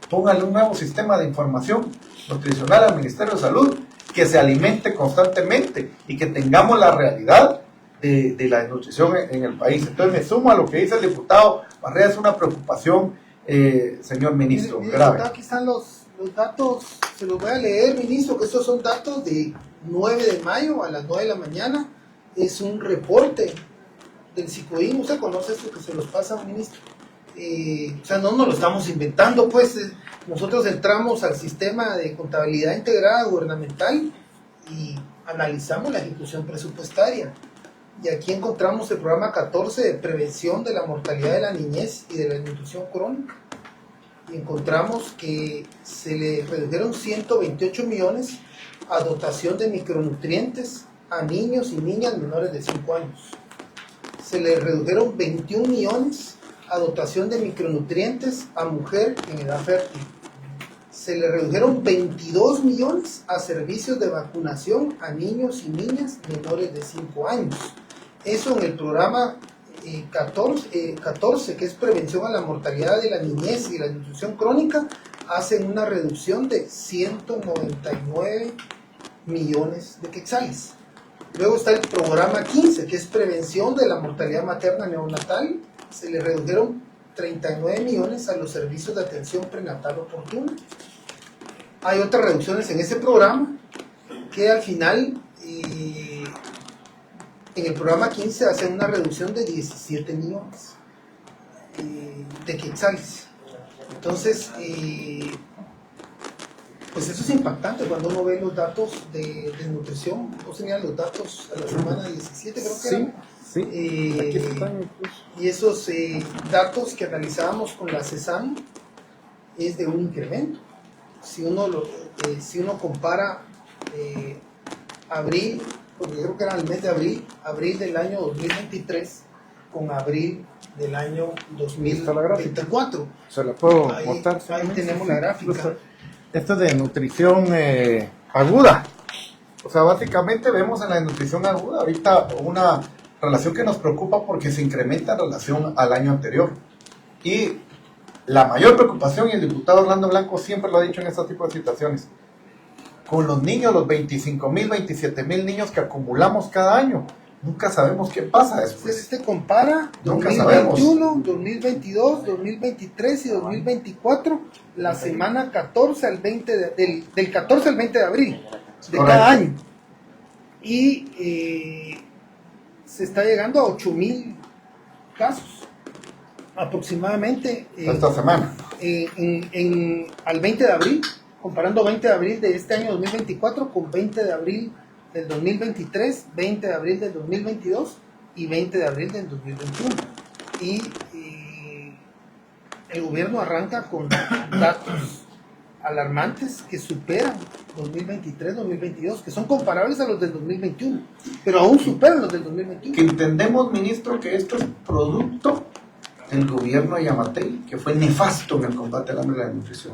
pónganle un nuevo sistema de información nutricional al Ministerio de Salud, que se alimente constantemente y que tengamos la realidad de la desnutrición en el país. Entonces me sumo a lo que dice el diputado Barrera, es una preocupación, señor ministro, grave. Aquí están los datos, se los voy a leer, ministro, que estos son datos de 9 de mayo a las 9 de la mañana. Es un reporte del SICOIN, usted conoce esto que se los pasa, ministro. O sea, no nos lo estamos inventando, pues nosotros entramos al sistema de contabilidad integrada gubernamental y analizamos la ejecución presupuestaria. Y aquí encontramos el programa 14 de prevención de la mortalidad de la niñez y de la desnutrición crónica. Y encontramos que se le redujeron 128 millones a dotación de micronutrientes a niños y niñas menores de 5 años. Se le redujeron 21 millones a dotación de micronutrientes a mujer en edad fértil. Se le redujeron 22 millones a servicios de vacunación a niños y niñas menores de 5 años. Eso en el programa 14, que es prevención a la mortalidad de la niñez y la desnutrición crónica, hacen una reducción de 199 millones de quetzales. Luego está el programa 15, que es prevención de la mortalidad materna neonatal. Se le redujeron 39 millones a los servicios de atención prenatal oportuna. Hay otras reducciones en ese programa que al final, en el programa 15, hacen una reducción de 17 millones de quetzales. Entonces, pues eso es impactante cuando uno ve los datos de nutrición. Vos tenías los datos a la semana 17, creo que eran. Sí, aquí están. Y esos datos que analizábamos con la CESAM es de un incremento. Si uno compara abril, porque creo que era el mes de abril del año 2023 con abril del año 2024. Se la puedo Ahí mostrar. tenemos la gráfica. Esto es de nutrición aguda. O sea, básicamente vemos en la desnutrición aguda ahorita una relación que nos preocupa porque se incrementa en relación al año anterior. Y la mayor preocupación, y el diputado Orlando Blanco siempre lo ha dicho en este tipo de situaciones, con los niños, los 25,000, 27,000 niños que acumulamos cada año, nunca sabemos qué pasa después. Este compara Nunca 2021, 2022, 2023 y 2024, la semana 14 al 20 del 14 al 20 de abril de Correcto. cada año. Y se está llegando a 8,000 casos aproximadamente Esta semana. al 20 de abril, comparando 20 de abril de este año 2024 con 20 de abril del 2023, 20 de abril del 2022 y 20 de abril del 2021. Y el gobierno arranca con datos alarmantes que superan 2023, 2022, que son comparables a los del 2021, pero aún superan los del 2021. Que entendemos, ministro, que esto es producto del gobierno de Yamatei, que fue nefasto en el combate al hambre y la desnutrición.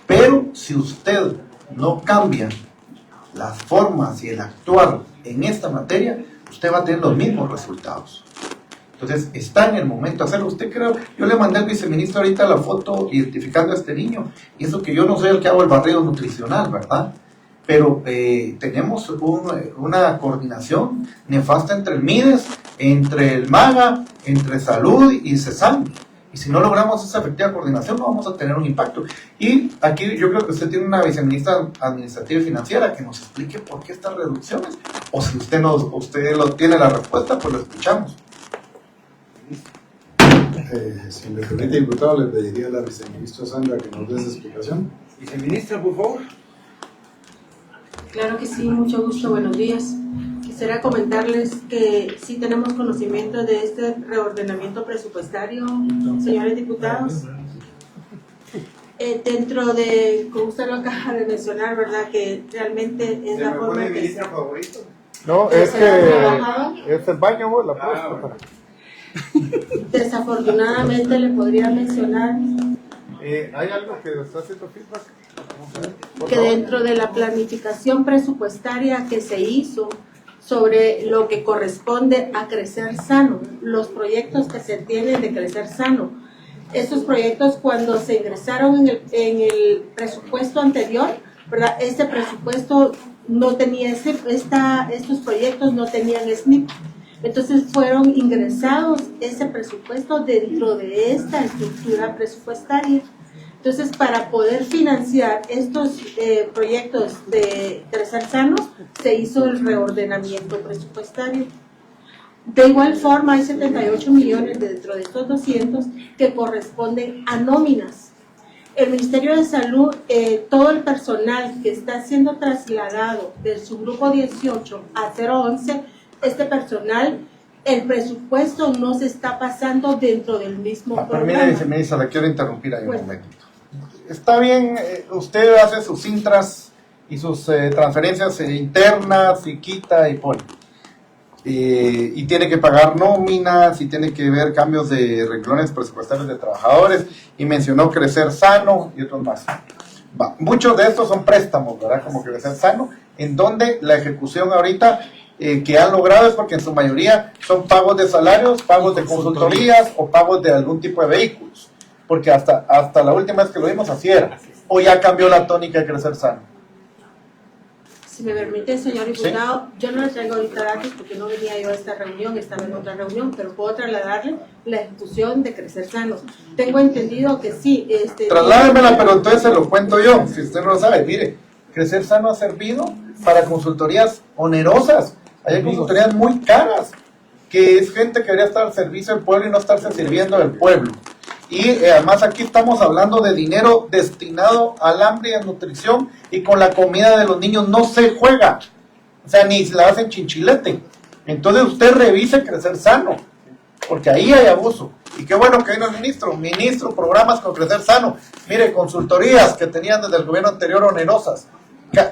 Pero si usted no cambia las formas y el actuar en esta materia, usted va a tener los mismos resultados. Entonces, está en el momento de hacerlo. Usted creo, yo le mandé al viceministro ahorita la foto identificando a este niño, y eso que yo no soy el que hago el barrido nutricional, ¿verdad? Pero tenemos una coordinación nefasta entre el MIDES, entre el MAGA, entre Salud y CESAM. Y si no logramos esa efectiva coordinación, no vamos a tener un impacto. Y aquí yo creo que usted tiene una viceministra administrativa y financiera que nos explique por qué estas reducciones. O si usted tiene la respuesta, pues lo escuchamos. Si me permite, diputado, le pediría a la viceministra Sandra que nos dé esa explicación. Viceministra, por favor. Claro que sí, mucho gusto, buenos días. Quisiera comentarles que sí tenemos conocimiento de este reordenamiento presupuestario, señores diputados. Dentro de, como usted lo acaba de mencionar, ¿verdad? Que realmente es la forma en que favorito? No, es que es el baño, la próstata. desafortunadamente le podría mencionar ¿Hay algo que está haciendo feedback? que dentro de la planificación presupuestaria que se hizo sobre lo que corresponde a Crecer Sano, los proyectos que se tienen de Crecer Sano, estos proyectos cuando se ingresaron en el presupuesto anterior, ¿verdad? Este presupuesto no tenía estos proyectos no tenían SNIP. Entonces fueron ingresados ese presupuesto dentro de esta estructura presupuestaria. Entonces, para poder financiar estos proyectos de Crecer Sanos, se hizo el reordenamiento presupuestario. De igual forma, hay 78 millones dentro de estos 200 que corresponden a nóminas. El Ministerio de Salud, todo el personal que está siendo trasladado del subgrupo 18 a 011, este personal, el presupuesto no se está pasando dentro del mismo programa. Permítame, viceministra, la quiero interrumpir ahí un momentito. Está bien, usted hace sus intras y sus transferencias internas y quita y pone. Y tiene que pagar nóminas y tiene que ver cambios de renglones presupuestarios de trabajadores y mencionó Crecer Sano y otros más. Muchos de estos son préstamos, ¿verdad? Como Crecer Sano, en donde la ejecución ahorita que han logrado es porque en su mayoría son pagos de salarios, pagos de consultorías o pagos de algún tipo de vehículos. Porque hasta la última vez que lo vimos así era. O ya cambió la tónica de Crecer Sano. Si me permite, señor diputado, yo no le traigo ahorita datos porque no venía yo a esta reunión, estaba en otra reunión, pero puedo trasladarle la ejecución de Crecer Sanos. Tengo entendido que sí. Trasládemela, pero entonces se lo cuento yo, si usted no lo sabe. Mire, Crecer Sano ha servido para consultorías onerosas. Hay consultorías muy caras, que es gente que debería estar al servicio del pueblo y no estarse sirviendo del pueblo. Y además aquí estamos hablando de dinero destinado al hambre y a nutrición, y con la comida de los niños no se juega, o sea, ni se la hacen chinchilete. Entonces usted revise Crecer Sano, porque ahí hay abuso. Y qué bueno que vino el ministro, programas con Crecer Sano. Mire, consultorías que tenían desde el gobierno anterior onerosas,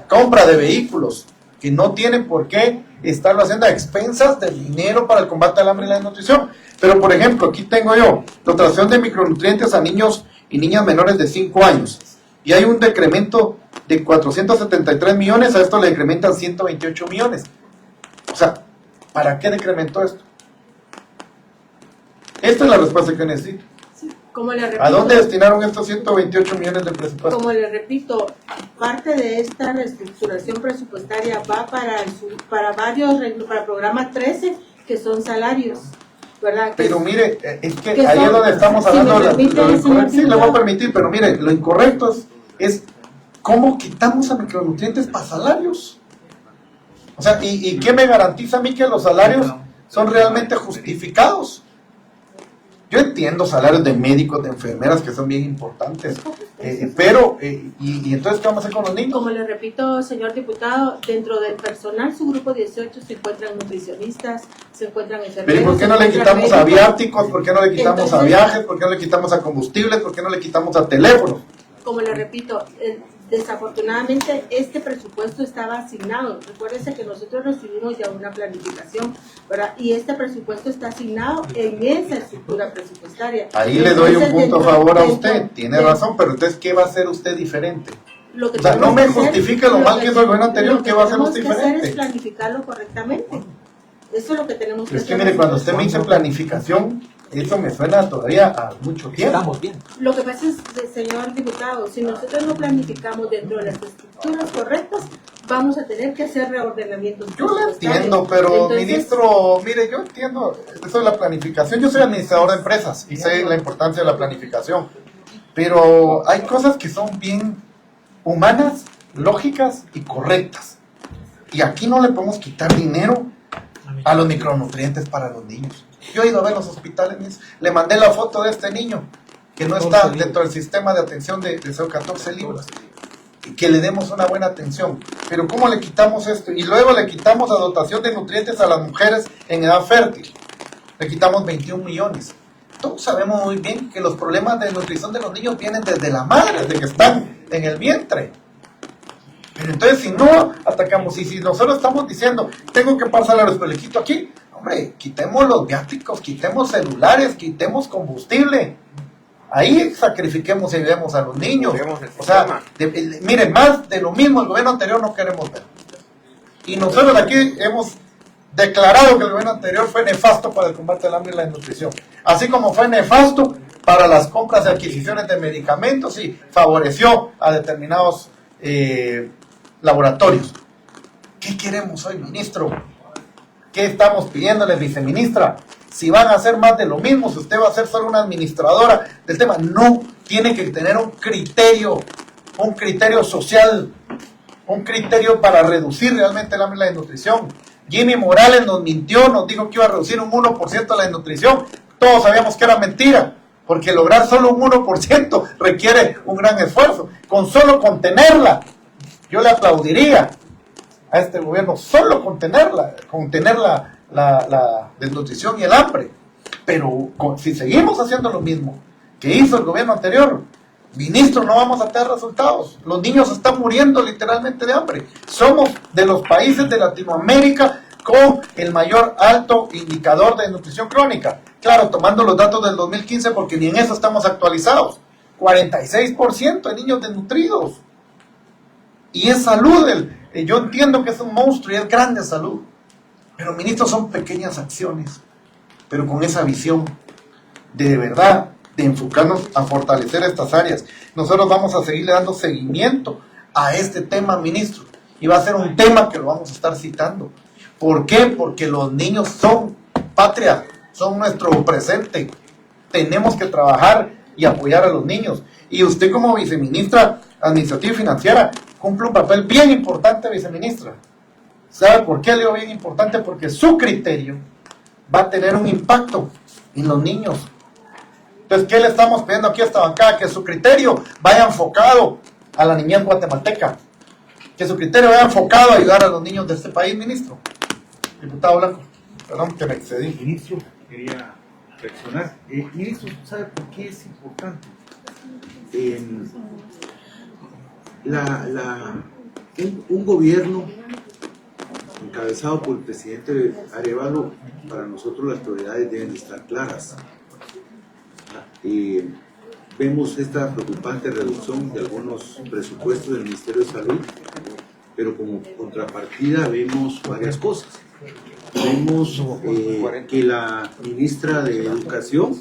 compra de vehículos, que no tienen por qué estarlo haciendo a expensas del dinero para el combate al hambre y la desnutrición. Pero, por ejemplo, aquí tengo yo, dotación de micronutrientes a niños y niñas menores de 5 años. y hay un decremento de 473 millones, a esto le decrementan 128 millones. O sea, ¿para qué decrementó esto? Esta es la respuesta que necesito. Como le repito, ¿A dónde destinaron estos 128 millones de presupuesto? como le repito, parte de esta reestructuración presupuestaria va para el programa 13, que son salarios, ¿verdad? Pero mire, es que que ahí es son- donde estamos si hablando. me permite, lo señor incorrecto, sí, le voy a diputado. permitir, pero mire, lo incorrecto es cómo quitamos a micronutrientes para salarios. O sea, ¿y qué me garantiza a mí que los salarios son realmente justificados? Yo entiendo salarios de médicos, de enfermeras, que son bien importantes, pero, y entonces, ¿qué vamos a hacer con los niños? Como le repito, señor diputado, dentro del personal, su grupo 18 se encuentran nutricionistas, se encuentran Pero ¿y enfermeros. por qué no se le encuentran quitamos a médicos. viáticos? ¿Por qué no le quitamos a Entonces- viajes? ¿Por qué no le quitamos a combustibles? ¿Por qué no le quitamos a teléfonos? Como le repito, desafortunadamente este presupuesto estaba asignado. Recuérdense que nosotros recibimos ya una planificación, ¿verdad? Y este presupuesto está asignado en esa estructura presupuestaria. Ahí le doy un Entonces, punto a favor a usted, dentro- tiene de- razón, pero entonces, ¿qué va a hacer usted diferente? Lo que O sea, no tenemos me que hacer- justifique lo mal que hizo el gobierno anterior, lo que ¿qué va a hacer tenemos usted que hacer diferente? es planificarlo correctamente. Eso es lo que tenemos que Es que hacer. mire, cuando usted me dice planificación, eso me suena todavía a mucho tiempo. Estamos bien. Lo que pasa es, señor diputado, si nosotros no planificamos dentro de las estructuras correctas, vamos a tener que hacer reordenamientos. Yo lo presupuestarios. entiendo, pero Entonces, ministro, mire, yo entiendo eso de la planificación. Yo soy administrador de empresas y sé la importancia de la planificación, pero hay cosas que son bien humanas, lógicas y correctas. Y aquí no le podemos quitar dinero a los micronutrientes para los niños. Yo he ido a ver los hospitales, le mandé la foto de este niño que no está dentro del sistema de atención de esos 14 libros. Que le demos una buena atención. Pero ¿cómo le quitamos esto? Y luego le quitamos la dotación de nutrientes a las mujeres en edad fértil. Le quitamos 21 millones. Todos sabemos muy bien que los problemas de nutrición de los niños vienen desde la madre, desde que están en el vientre. Pero entonces si no atacamos, y si nosotros estamos diciendo, tengo que pasar salarios, pero le quito aquí, hombre, quitemos los viáticos, quitemos celulares, quitemos combustible. Ahí sacrifiquemos y ayudemos a los niños. O sea, mire, más de lo mismo el gobierno anterior no queremos ver. Y nosotros aquí hemos declarado que el gobierno anterior fue nefasto para el combate al hambre y la desnutrición. Así como fue nefasto para las compras y adquisiciones de medicamentos y favoreció a determinados laboratorios. ¿Qué queremos hoy, ministro? ¿Qué estamos pidiéndole, viceministra? Si van a hacer más de lo mismo, si usted va a ser solo una administradora del tema, no, tiene que tener un criterio social, un criterio para reducir realmente el hambre y la desnutrición. Jimmy Morales nos mintió, nos dijo que iba a reducir un 1% la desnutrición. Todos sabíamos que era mentira, porque lograr solo un 1% requiere un gran esfuerzo. Con solo contenerla, yo le aplaudiría a este gobierno, solo contener la desnutrición y el hambre. Pero si seguimos haciendo lo mismo que hizo el gobierno anterior, ministro, no vamos a tener resultados. Los niños están muriendo literalmente de hambre. Somos de los países de Latinoamérica con el mayor alto indicador de desnutrición crónica. Claro, tomando los datos del 2015, porque ni en eso estamos actualizados. 46% de niños desnutridos. Y es salud. Yo entiendo que es un monstruo y es grande salud. Pero, ministro, son pequeñas acciones. Pero con esa visión de verdad, de enfocarnos a fortalecer estas áreas. Nosotros vamos a seguirle dando seguimiento a este tema, ministro. Y va a ser un tema que lo vamos a estar citando. ¿Por qué? Porque los niños son patria, son nuestro presente. Tenemos que trabajar y apoyar a los niños. Y usted como viceministra administrativa y financiera cumple un papel bien importante, viceministra. ¿Sabe por qué le digo bien importante? Porque su criterio va a tener un impacto en los niños. Entonces, ¿qué le estamos pidiendo aquí a esta bancada? Que su criterio vaya enfocado a la niñez guatemalteca. Que su criterio vaya enfocado a ayudar a los niños de este país, ministro. Diputado Blanco, perdón que me excedí. Ministro, quería reaccionar. Ministro, ¿sabe por qué es importante? Un gobierno encabezado por el presidente Arevalo, para nosotros las prioridades deben estar claras. vemos esta preocupante reducción de algunos presupuestos del Ministerio de Salud, pero como contrapartida vemos varias cosas. Vemos que la ministra de Educación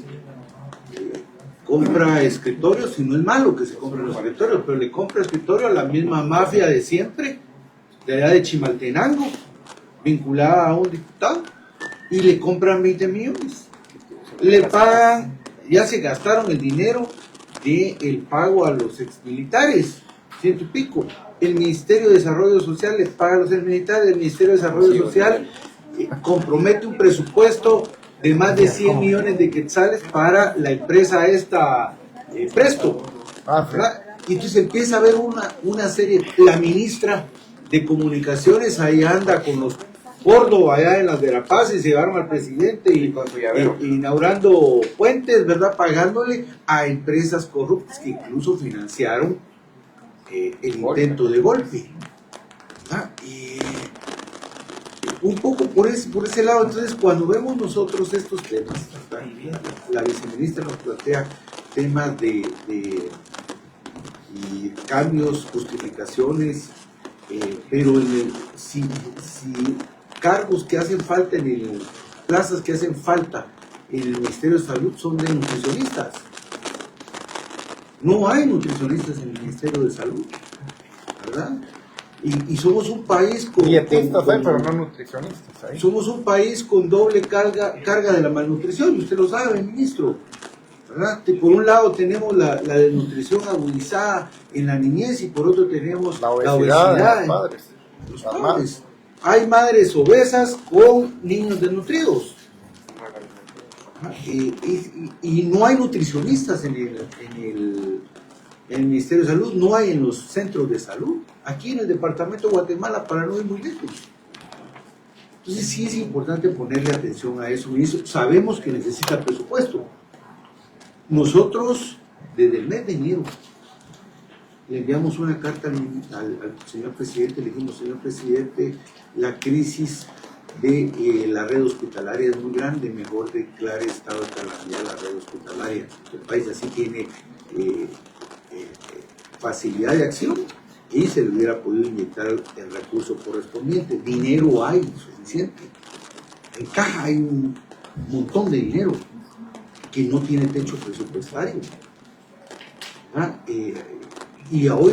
compra escritorios, y no es malo que se compren los escritorios, pero le compra escritorio a la misma mafia de siempre, de allá de Chimaltenango, vinculada a un diputado, y le compran 20 millones. Le pagan, ya se gastaron el dinero del pago a los exmilitares, 100 y pico. El Ministerio de Desarrollo Social le paga a los exmilitares, el Ministerio de Desarrollo Social compromete un presupuesto de más de 100 millones de quetzales para la empresa esta, Presto, ¿verdad? Y entonces empieza a haber una serie, la ministra de Comunicaciones ahí anda con los Córdoba allá en las Verapaz y se llevaron al presidente y inaugurando puentes, ¿verdad? Pagándole a empresas corruptas que incluso financiaron el intento de golpe, ¿verdad? Un poco por ese lado. Entonces, cuando vemos nosotros estos temas, ¿verdad? La viceministra nos plantea temas de cambios, justificaciones, pero si cargos que hacen falta plazas que hacen falta en el Ministerio de Salud son de nutricionistas. No hay nutricionistas en el Ministerio de Salud, ¿verdad? Y somos un país con... Dietistas hay, pero no nutricionistas hay. Somos un país con doble carga de la malnutrición, y usted lo sabe, ministro, ¿verdad? Por un lado tenemos la desnutrición agudizada en la niñez, y por otro tenemos la obesidad en los padres. Hay madres obesas con niños desnutridos. Y no hay nutricionistas en el Ministerio de Salud, no hay en los centros de salud. Aquí en el departamento de Guatemala, para no ir muy lejos. Entonces sí es importante ponerle atención a eso. Y eso sabemos que necesita presupuesto. Nosotros, desde el mes de enero, le enviamos una carta al señor presidente, le dijimos: señor presidente, la crisis de la red hospitalaria es muy grande, mejor declare estado de calamidad la red hospitalaria. El país así tiene facilidad de acción y se le hubiera podido inyectar el recurso correspondiente. Dinero hay suficiente. En caja hay un montón de dinero que no tiene techo presupuestario. Y hoy,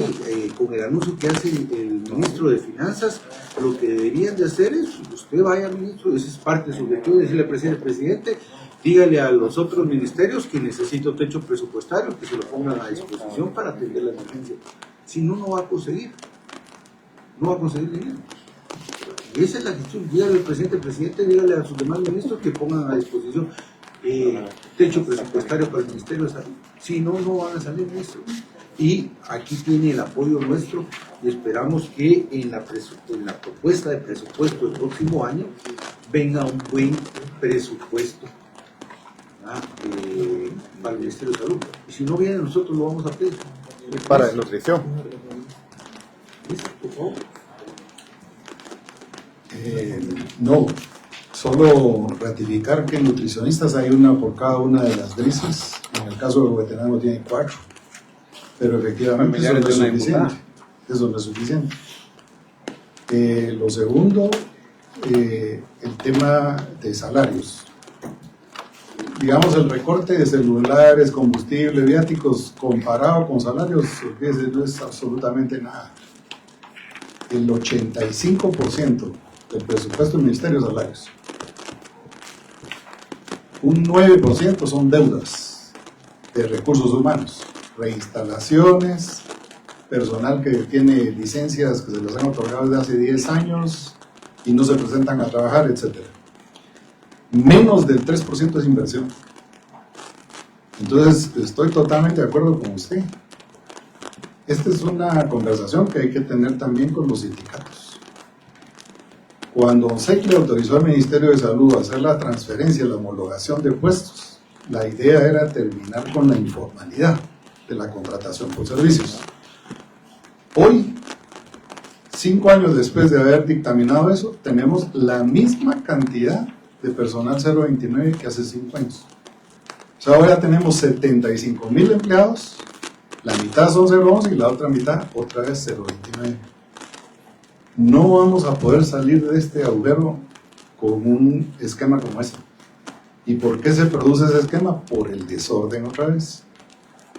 con el anuncio que hace el ministro de Finanzas, lo que deberían de hacer es: usted vaya, ministro, esa es parte de su objetivo, decirle al presidente, dígale a los otros ministerios que necesito techo presupuestario, que se lo pongan a disposición para atender la emergencia. Si no, no va a conseguir dinero. Y esa es la gestión. Dígale al presidente, dígale a sus demás ministros que pongan a disposición techo presupuestario para el Ministerio de Salud. Si no, no van a salir, ministro. Y aquí tiene el apoyo nuestro, y esperamos que en la propuesta de presupuesto del próximo año venga un buen presupuesto para el Ministerio de Salud. Y si no viene, nosotros lo vamos a pedir. Para nutrición. Por favor. No, solo ratificar que nutricionistas hay una por cada una de las crisis. En el caso del Huehuetenango tiene 4, pero efectivamente eso no es suficiente. Eso no es suficiente. Lo segundo, el tema de salarios. Digamos, el recorte de celulares, combustible, viáticos, comparado con salarios, no es absolutamente nada. El 85% del presupuesto del Ministerio de Salarios. Un 9% son deudas de recursos humanos, reinstalaciones, personal que tiene licencias que se les han otorgado desde hace 10 años y no se presentan a trabajar, etc. Menos del 3% es inversión. Entonces, estoy totalmente de acuerdo con usted. Esta es una conversación que hay que tener también con los sindicatos. Cuando SEC le autorizó al Ministerio de Salud a hacer la transferencia, la homologación de puestos, la idea era terminar con la informalidad de la contratación por servicios. Hoy, 5 años después de haber dictaminado eso, tenemos la misma cantidad de personal 029 que hace 5 años. O sea, ahora tenemos 75,000 empleados, la mitad son 011 y la otra mitad otra vez 029. No vamos a poder salir de este agujero con un esquema como ese. ¿Y por qué se produce ese esquema? Por el desorden otra vez.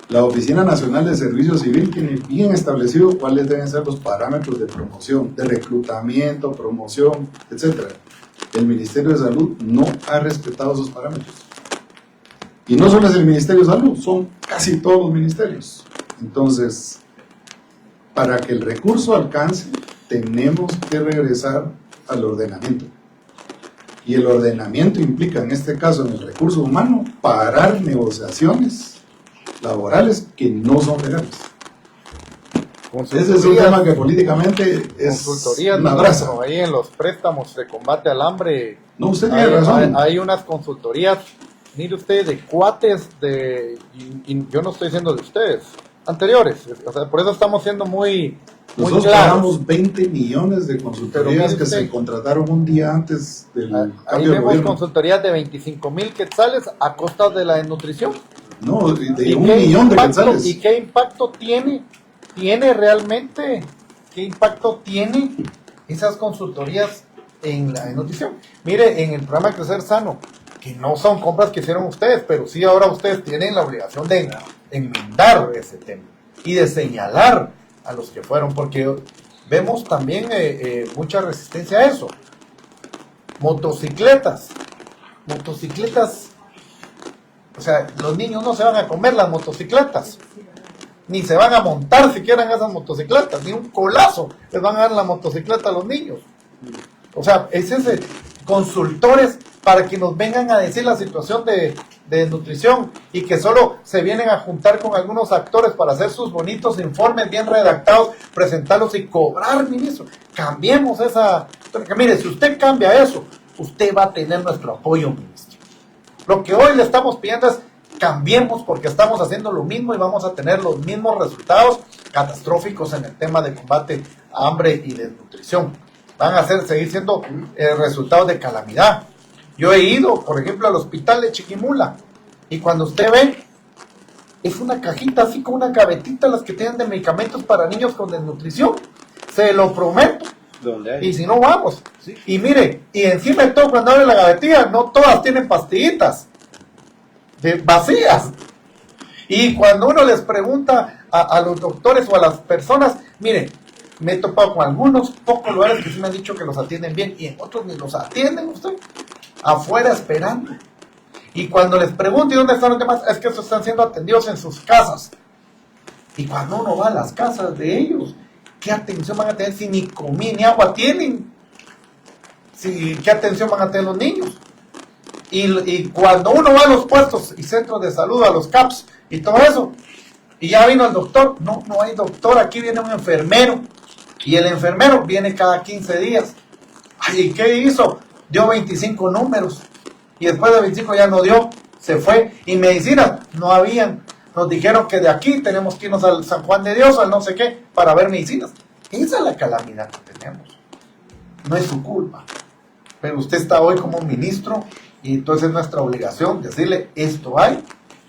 La Oficina Nacional de Servicio Civil tiene bien establecido cuáles deben ser los parámetros de promoción, de reclutamiento, promoción, etc. El Ministerio de Salud no ha respetado esos parámetros. Y no solo es el Ministerio de Salud, son casi todos los ministerios. Entonces, para que el recurso alcance, tenemos que regresar al ordenamiento. Y el ordenamiento implica, en este caso, en el recurso humano, parar negociaciones laborales que no son legales. Ese es un tema que políticamente es consultorías, una brasa. no, ahí en los préstamos de combate al hambre. No, usted tiene razón. Hay unas consultorías, mire usted, de cuates y yo no estoy diciendo de ustedes, anteriores. O sea, por eso estamos siendo muy Nosotros claros. pagamos 20 millones de consultorías que se contrataron un día antes del Ahí cambio de vemos gobierno. consultorías de 25,000 quetzales a costa de la desnutrición. No, de ¿Y 1 qué millón de impacto- quetzales. ¿Y qué impacto tiene realmente? ¿Qué impacto tiene esas consultorías en la nutrición? Mire, en el programa Crecer Sano, que no son compras que hicieron ustedes, pero sí ahora ustedes tienen la obligación de enmendar ese tema y de señalar a los que fueron, porque vemos también mucha resistencia a eso. Motocicletas, o sea, los niños no se van a comer las motocicletas, ni se van a montar siquiera en esas motocicletas, ni un colazo les van a dar la motocicleta a los niños. O sea, es ese consultores para que nos vengan a decir la situación de nutrición y que solo se vienen a juntar con algunos actores para hacer sus bonitos informes bien redactados, presentarlos y cobrar, ministro. Cambiemos esa... Porque mire, si usted cambia eso, usted va a tener nuestro apoyo, ministro. Lo que hoy le estamos pidiendo es cambiemos porque estamos haciendo lo mismo y vamos a tener los mismos resultados catastróficos en el tema de combate a hambre y desnutrición. Van a seguir siendo resultados de calamidad. Yo he ido, por ejemplo, al hospital de Chiquimula y cuando usted ve, es una cajita así con una gavetita las que tienen de medicamentos para niños con desnutrición. Se lo prometo. ¿Dónde hay? Y si no, vamos. Y mire, y encima de todo, cuando abre la gavetilla, no todas tienen pastillitas vacías. Y cuando uno les pregunta a los doctores o a las personas, mire, me he topado con algunos pocos lugares que sí me han dicho que los atienden bien y en otros ni los atienden usted, afuera esperando. Y cuando les pregunto, ¿y dónde están los demás? Es que estos están siendo atendidos en sus casas. Y cuando uno va a las casas de ellos, ¿qué atención van a tener si ni comida ni agua tienen? ¿Qué atención van a tener los niños? Y cuando uno va a los puestos y centros de salud, a los CAPS y todo eso, y ya vino el doctor, no hay doctor, aquí viene un enfermero, y el enfermero viene cada 15 días. Ay, ¿y qué hizo? Dio 25 números, y después de 25 ya no dio, se fue, y medicinas no habían. Nos dijeron que de aquí tenemos que irnos al San Juan de Dios, al no sé qué, para ver medicinas. Esa es la calamidad que tenemos. No es su culpa. Pero usted está hoy como ministro y entonces es nuestra obligación decirle esto hay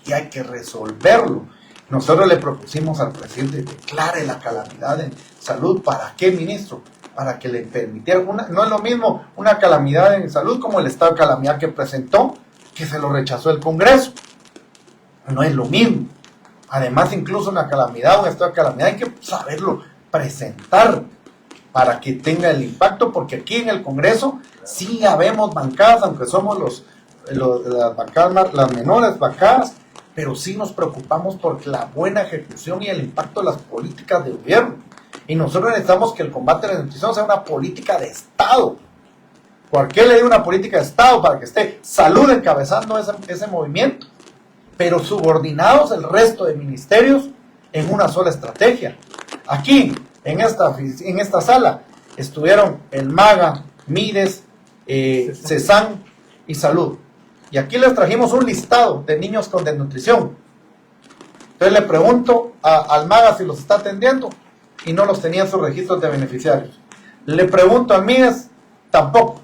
y hay que resolverlo. Nosotros le propusimos al presidente declare la calamidad en salud. ¿Para qué, ministro? Para que le permitiera. No es lo mismo una calamidad en salud como el estado de calamidad que presentó, que se lo rechazó el Congreso. No es lo mismo. Además, incluso una calamidad, un estado de calamidad, hay que saberlo presentar para que tenga el impacto, porque aquí en el Congreso sí habemos bancadas, aunque somos las bancadas, las menores bancadas, pero sí nos preocupamos por la buena ejecución y el impacto de las políticas de gobierno. Y nosotros necesitamos que el combate a la desnutrición sea una política de Estado. ¿Por qué le digo una política de Estado? Para que esté salud encabezando ese movimiento, pero subordinados el resto de ministerios en una sola estrategia. Aquí, en esta sala, estuvieron el MAGA, MIDES, CESAN y Salud. Y aquí les trajimos un listado de niños con desnutrición. Entonces le pregunto al MAGA si los está atendiendo y no los tenía en sus registros de beneficiarios. Le pregunto al MIDES, tampoco.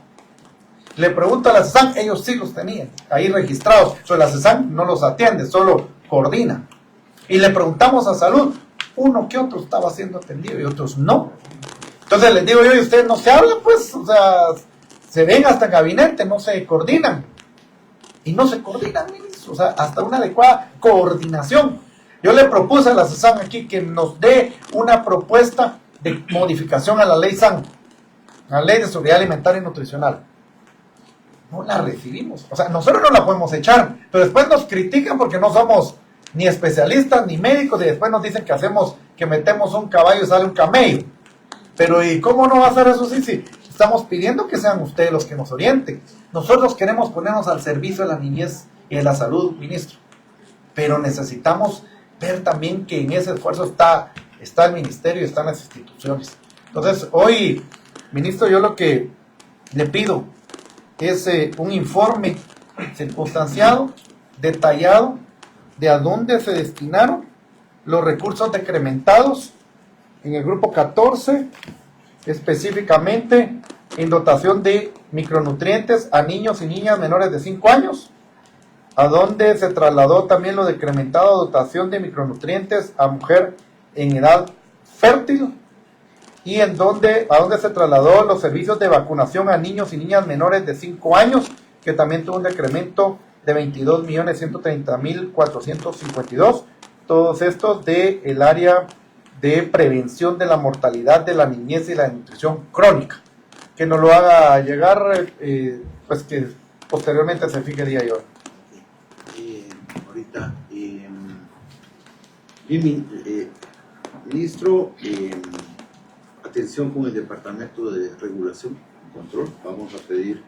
Le pregunto a la CESAN, ellos sí los tenían ahí registrados. La CESAN no los atiende, solo coordina. Y le preguntamos a salud, uno que otro estaba siendo atendido y otros no. Entonces les digo yo, y ustedes no se hablan, pues, o sea, se ven hasta en gabinete, no se coordinan. Y no se coordinan, ministros, o sea, hasta una adecuada coordinación. Yo le propuse a la CESAN aquí que nos dé una propuesta de modificación a la ley SAN, la Ley de Seguridad Alimentaria y Nutricional. No la recibimos. O sea, nosotros no la podemos echar, pero después nos critican porque no somos ni especialistas ni médicos y después nos dicen que metemos un caballo y sale un camello. Pero ¿y cómo no va a ser eso? Sí, estamos pidiendo que sean ustedes los que nos orienten. Nosotros queremos ponernos al servicio de la niñez y de la salud, ministro, pero necesitamos ver también que en ese esfuerzo está el ministerio y están las instituciones. Entonces, hoy, ministro, yo lo que le pido es un informe circunstanciado, detallado, de a dónde se destinaron los recursos decrementados en el grupo 14, específicamente en dotación de micronutrientes a niños y niñas menores de 5 años, a dónde se trasladó también lo decrementado dotación de micronutrientes a mujer en edad fértil, y a dónde se trasladó los servicios de vacunación a niños y niñas menores de 5 años, que también tuvo un decremento de 22.130.452, todos estos del área de prevención de la mortalidad de la niñez y la nutrición crónica. Que nos lo haga llegar, pues que posteriormente se fije día y hora. Ahorita, ministro, atención con el Departamento de Regulación y Control. Vamos a pedir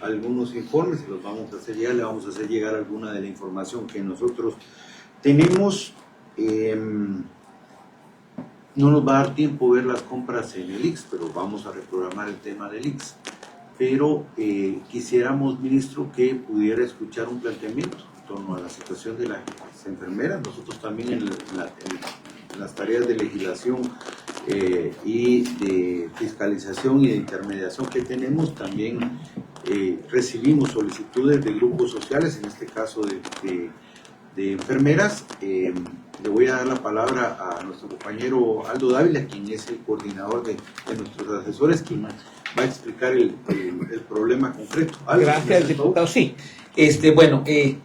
algunos informes, los vamos a hacer llegar, le vamos a hacer llegar alguna de la información que nosotros tenemos. No nos va a dar tiempo ver las compras en el IX, pero vamos a reprogramar el tema del IX. Pero quisiéramos, ministro, que pudiera escuchar un planteamiento en torno a la situación de las enfermeras. Nosotros también en las tareas de legislación y de fiscalización y de intermediación que tenemos, también recibimos solicitudes de grupos sociales, en este caso de enfermeras. Le voy a dar la palabra a nuestro compañero Aldo Dávila, quien es el coordinador de nuestros asesores, quien va a explicar el problema concreto. Aldo, gracias, diputado. Sí, bueno, hay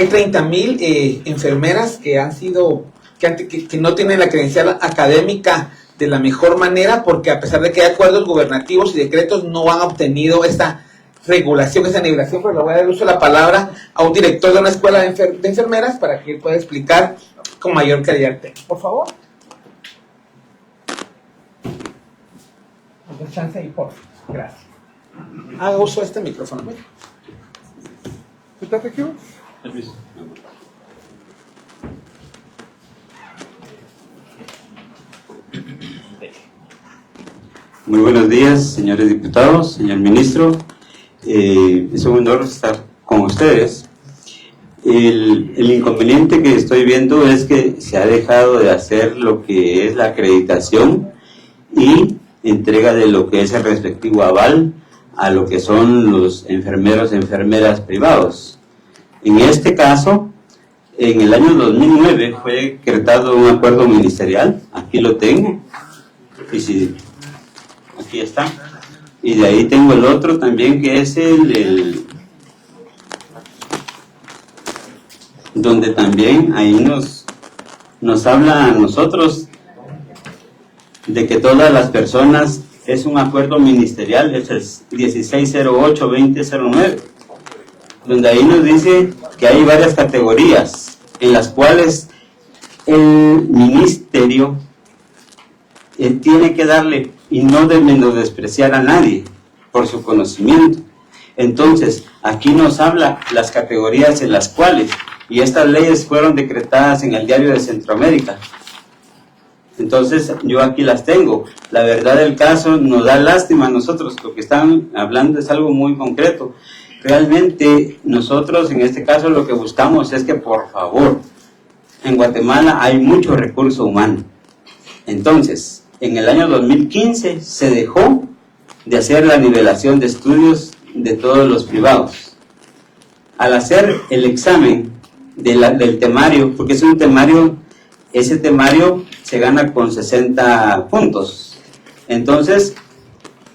30.000 enfermeras que han sido, que no tienen la credencial académica de la mejor manera, porque a pesar de que hay acuerdos gubernativos y decretos, no han obtenido esta regulación, esa nivelación. Pero le voy a dar uso de la palabra a un director de una escuela de enfermeras para que él pueda explicar con mayor claridad el tema. Por favor. Chance ahí, por favor. Gracias. Haga uso de este micrófono. ¿Estás aquí? Muy buenos días, señores diputados, señor ministro. Es un honor estar con ustedes. El inconveniente que estoy viendo es que se ha dejado de hacer lo que es la acreditación y entrega de lo que es el respectivo aval a lo que son los enfermeros y enfermeras privados. En este caso, en el año 2009 fue decretado un acuerdo ministerial, aquí lo tengo, y si, aquí está, y de ahí tengo el otro también, que es donde también ahí nos habla a nosotros de que todas las personas, es un acuerdo ministerial, es el 1608-2009, donde ahí nos dice que hay varias categorías en las cuales el ministerio tiene que darle y no de menospreciar a nadie por su conocimiento. Entonces, aquí nos habla las categorías en las cuales, y estas leyes fueron decretadas en el Diario de Centroamérica. Entonces, yo aquí las tengo. La verdad del caso nos da lástima a nosotros, lo que están hablando es algo muy concreto. Realmente, nosotros en este caso lo que buscamos es que, por favor, en Guatemala hay mucho recurso humano. Entonces, en el año 2015 se dejó de hacer la nivelación de estudios de todos los privados. Al hacer el examen del temario, porque es un temario, ese temario se gana con 60 puntos. Entonces,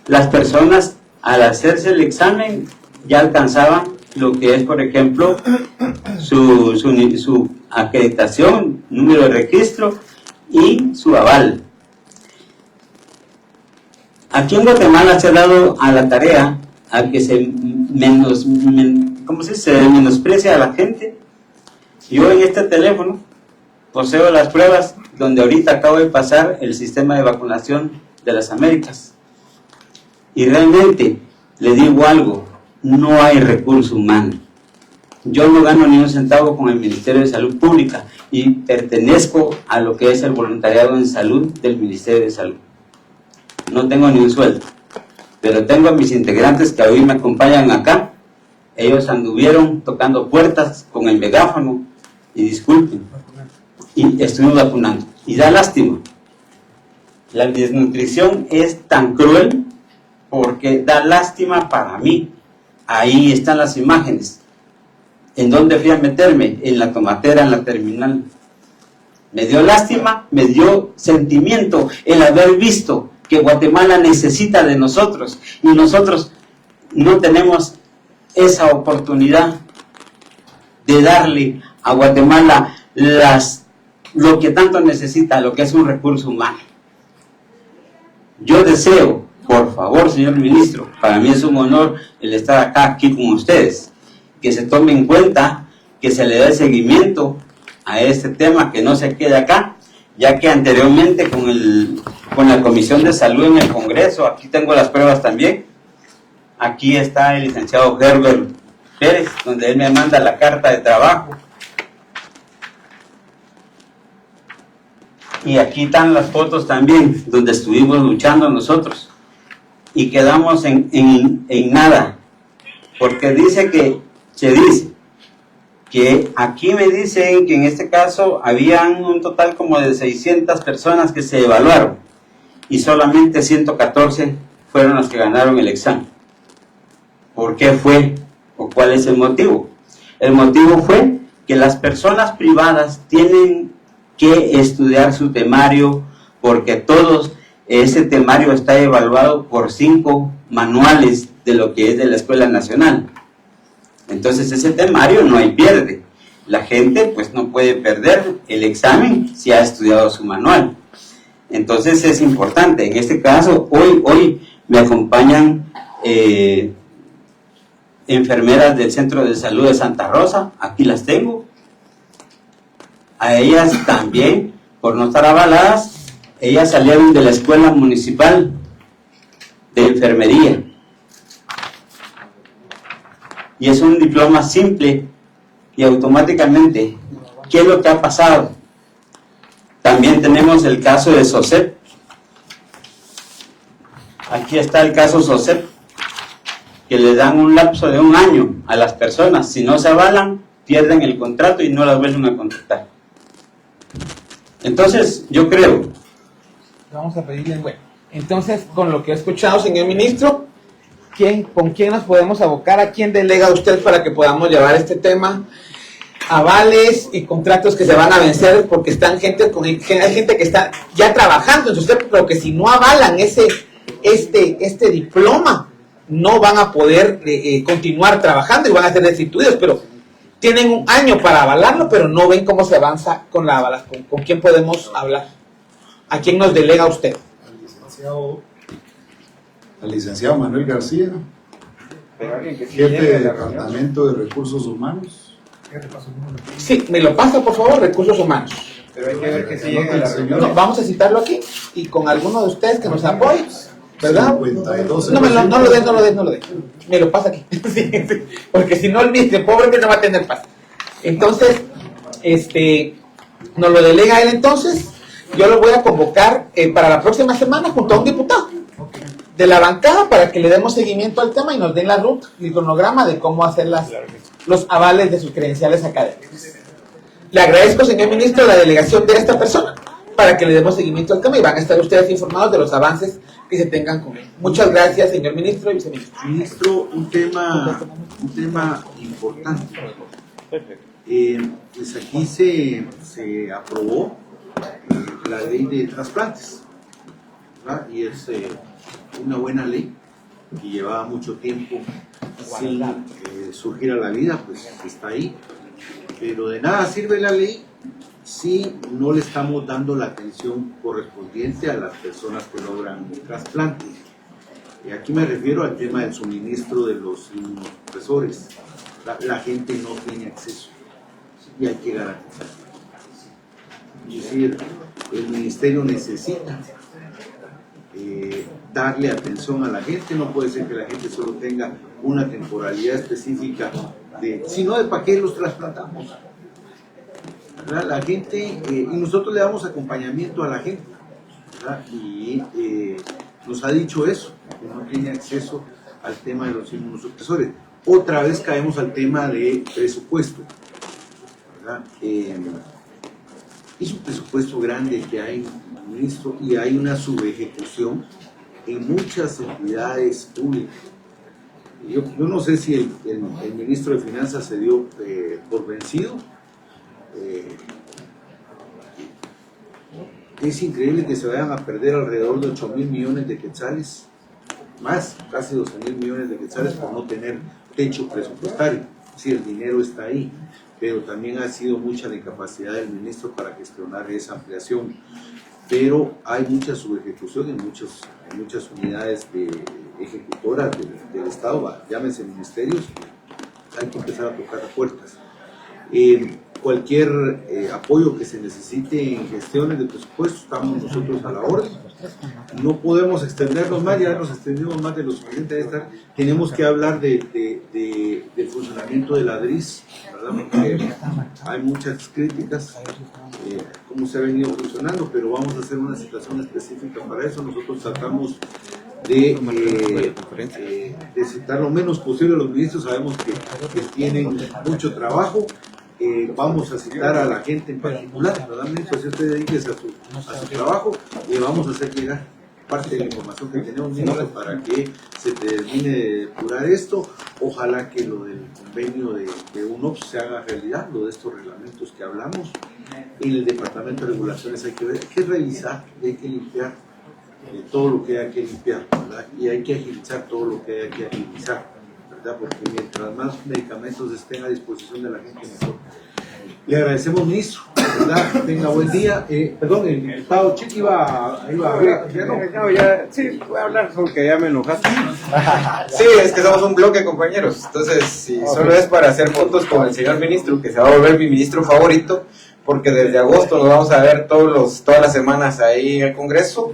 las personas al hacerse el examen ya alcanzaban lo que es, por ejemplo, su acreditación, número de registro y su aval. Aquí en Guatemala se ha dado a la tarea a que se menosprecia a la gente. Yo en este teléfono poseo las pruebas donde ahorita acabo de pasar el sistema de vacunación de las Américas. Y realmente, le digo algo, no hay recurso humano. Yo no gano ni un centavo con el Ministerio de Salud Pública y pertenezco a lo que es el voluntariado en salud del Ministerio de Salud. No tengo ni un sueldo, pero tengo a mis integrantes que hoy me acompañan acá. Ellos anduvieron tocando puertas con el megáfono y disculpen, y estuvimos vacunando. Y da lástima. La desnutrición es tan cruel porque da lástima para mí. Ahí están las imágenes. ¿En dónde fui a meterme? En la tomatera, en la terminal. Me dio lástima, me dio sentimiento el haber visto que Guatemala necesita de nosotros y nosotros no tenemos esa oportunidad de darle a Guatemala lo que tanto necesita, lo que es un recurso humano. Yo deseo, por favor, señor ministro, para mí es un honor el estar aquí con ustedes, que se tome en cuenta, que se le dé seguimiento a este tema, que no se quede acá, ya que anteriormente con la Comisión de Salud en el Congreso, aquí tengo las pruebas también, aquí está el licenciado Herbert Pérez, donde él me manda la carta de trabajo, y aquí están las fotos también, donde estuvimos luchando nosotros, y quedamos en nada, porque se dice que aquí me dicen que en este caso habían un total como de 600 personas que se evaluaron y solamente 114 fueron las que ganaron el examen. ¿Por qué fue? ¿O cuál es el motivo? El motivo fue que las personas privadas tienen que estudiar su temario porque ese temario está evaluado por 5 manuales de lo que es de la Escuela Nacional. Entonces ese temario no hay pierde. La gente pues no puede perder el examen si ha estudiado su manual. Entonces es importante. En este caso, hoy me acompañan enfermeras del Centro de Salud de Santa Rosa. Aquí las tengo. A ellas también, por no estar avaladas, ellas salieron de la Escuela Municipal de Enfermería. Y es un diploma simple y automáticamente, ¿qué es lo que ha pasado? También tenemos el caso de SOCEP. Aquí está el caso SOCEP, que le dan un lapso de 1 año a las personas. Si no se avalan, pierden el contrato y no las vuelven a contratar. Entonces, yo creo... Vamos a pedirle, bueno, entonces, con lo que he escuchado, señor ministro, ¿con quién nos podemos abocar? ¿A quién delega usted para que podamos llevar este tema? Avales y contratos que se van a vencer porque hay gente que está ya trabajando en su SOCEP, pero que si no avalan este diploma, no van a poder continuar trabajando y van a ser destituidos, pero tienen 1 año para avalarlo, pero no ven cómo se avanza con la avalación. ¿Con quién podemos hablar? ¿A quién nos delega usted? Al licenciado Manuel García, jefe de Departamento de Recursos Humanos. Sí, me lo pasa por favor, Recursos Humanos. Pero hay que ver que si llega No, vamos a citarlo aquí y con alguno de ustedes que nos apoye, ¿verdad? 52, no lo dé. Me lo pasa aquí. Sí, porque si no, el pobre no va a tener paz. Entonces, nos lo delega él entonces. Yo lo voy a convocar para la próxima semana junto a un diputado de la bancada para que le demos seguimiento al tema y nos den la ruta, el cronograma de cómo hacer los avales de sus credenciales académicas. Le agradezco, señor ministro, la delegación de esta persona para que le demos seguimiento al tema y van a estar ustedes informados de los avances que se tengan con él. Muchas gracias, señor ministro y viceministro. Ministro, un tema importante. Pues aquí se aprobó la ley de trasplantes, ¿verdad? Y es una buena ley que llevaba mucho tiempo sin surgir a la vida, pues está ahí. Pero de nada sirve la ley si no le estamos dando la atención correspondiente a las personas que logran trasplantes. Y aquí me refiero al tema del suministro de los inmunosupresores. La gente no tiene acceso y hay que garantizar. Es decir, el ministerio necesita darle atención a la gente. No puede ser que la gente solo tenga una temporalidad específica sino de para qué los trasplantamos. ¿Verdad? La gente, y nosotros le damos acompañamiento a la gente, ¿verdad? Y nos ha dicho eso, que no tiene acceso al tema de los inmunosupresores. Otra vez caemos al tema de presupuesto, ¿verdad? Es un presupuesto grande que hay, ministro, y hay una subejecución en muchas entidades públicas. Yo no sé si el ministro de Finanzas se dio por vencido. Es increíble que se vayan a perder alrededor de 8.000 millones de quetzales, más, casi 12.000 millones de quetzales por no tener techo presupuestario. Sí, el dinero está ahí, pero también ha sido mucha la incapacidad del ministro para gestionar esa ampliación. Pero hay mucha subejecución en muchas unidades ejecutoras del Estado, llámense ministerios, hay que empezar a tocar puertas. Cualquier apoyo que se necesite en gestiones de presupuesto, estamos nosotros a la orden. No podemos extendernos más, ya nos extendimos más de lo suficiente. Tenemos que hablar del funcionamiento de la DRIS, ¿verdad? Porque hay muchas críticas, cómo se ha venido funcionando, pero vamos a hacer una situación específica para eso. Nosotros tratamos de citar lo menos posible a los ministros, sabemos que tienen mucho trabajo. Vamos a citar a la gente en particular, ¿verdad? Si usted dedíquese a su trabajo, y vamos a hacer llegar parte de la información que tenemos para que se termine de depurar esto. Ojalá que lo del convenio de UNOPS se haga realidad, lo de estos reglamentos que hablamos. En el Departamento de Regulaciones hay que revisar, hay que limpiar todo lo que hay que limpiar, ¿verdad? Y hay que agilizar todo lo que hay que agilizar, ¿verdad? Porque mientras más medicamentos estén a disposición de la gente, mejor. Le agradecemos, ministro, ¿verdad? Tenga buen día. Perdón, el diputado Chiqui iba a hablar. Sí, voy a hablar porque ya me enojaste. Sí, es que somos un bloque, compañeros. Entonces, si solo es para hacer fotos con el señor ministro, que se va a volver mi ministro favorito, porque desde agosto nos vamos a ver todas las semanas ahí en el Congreso,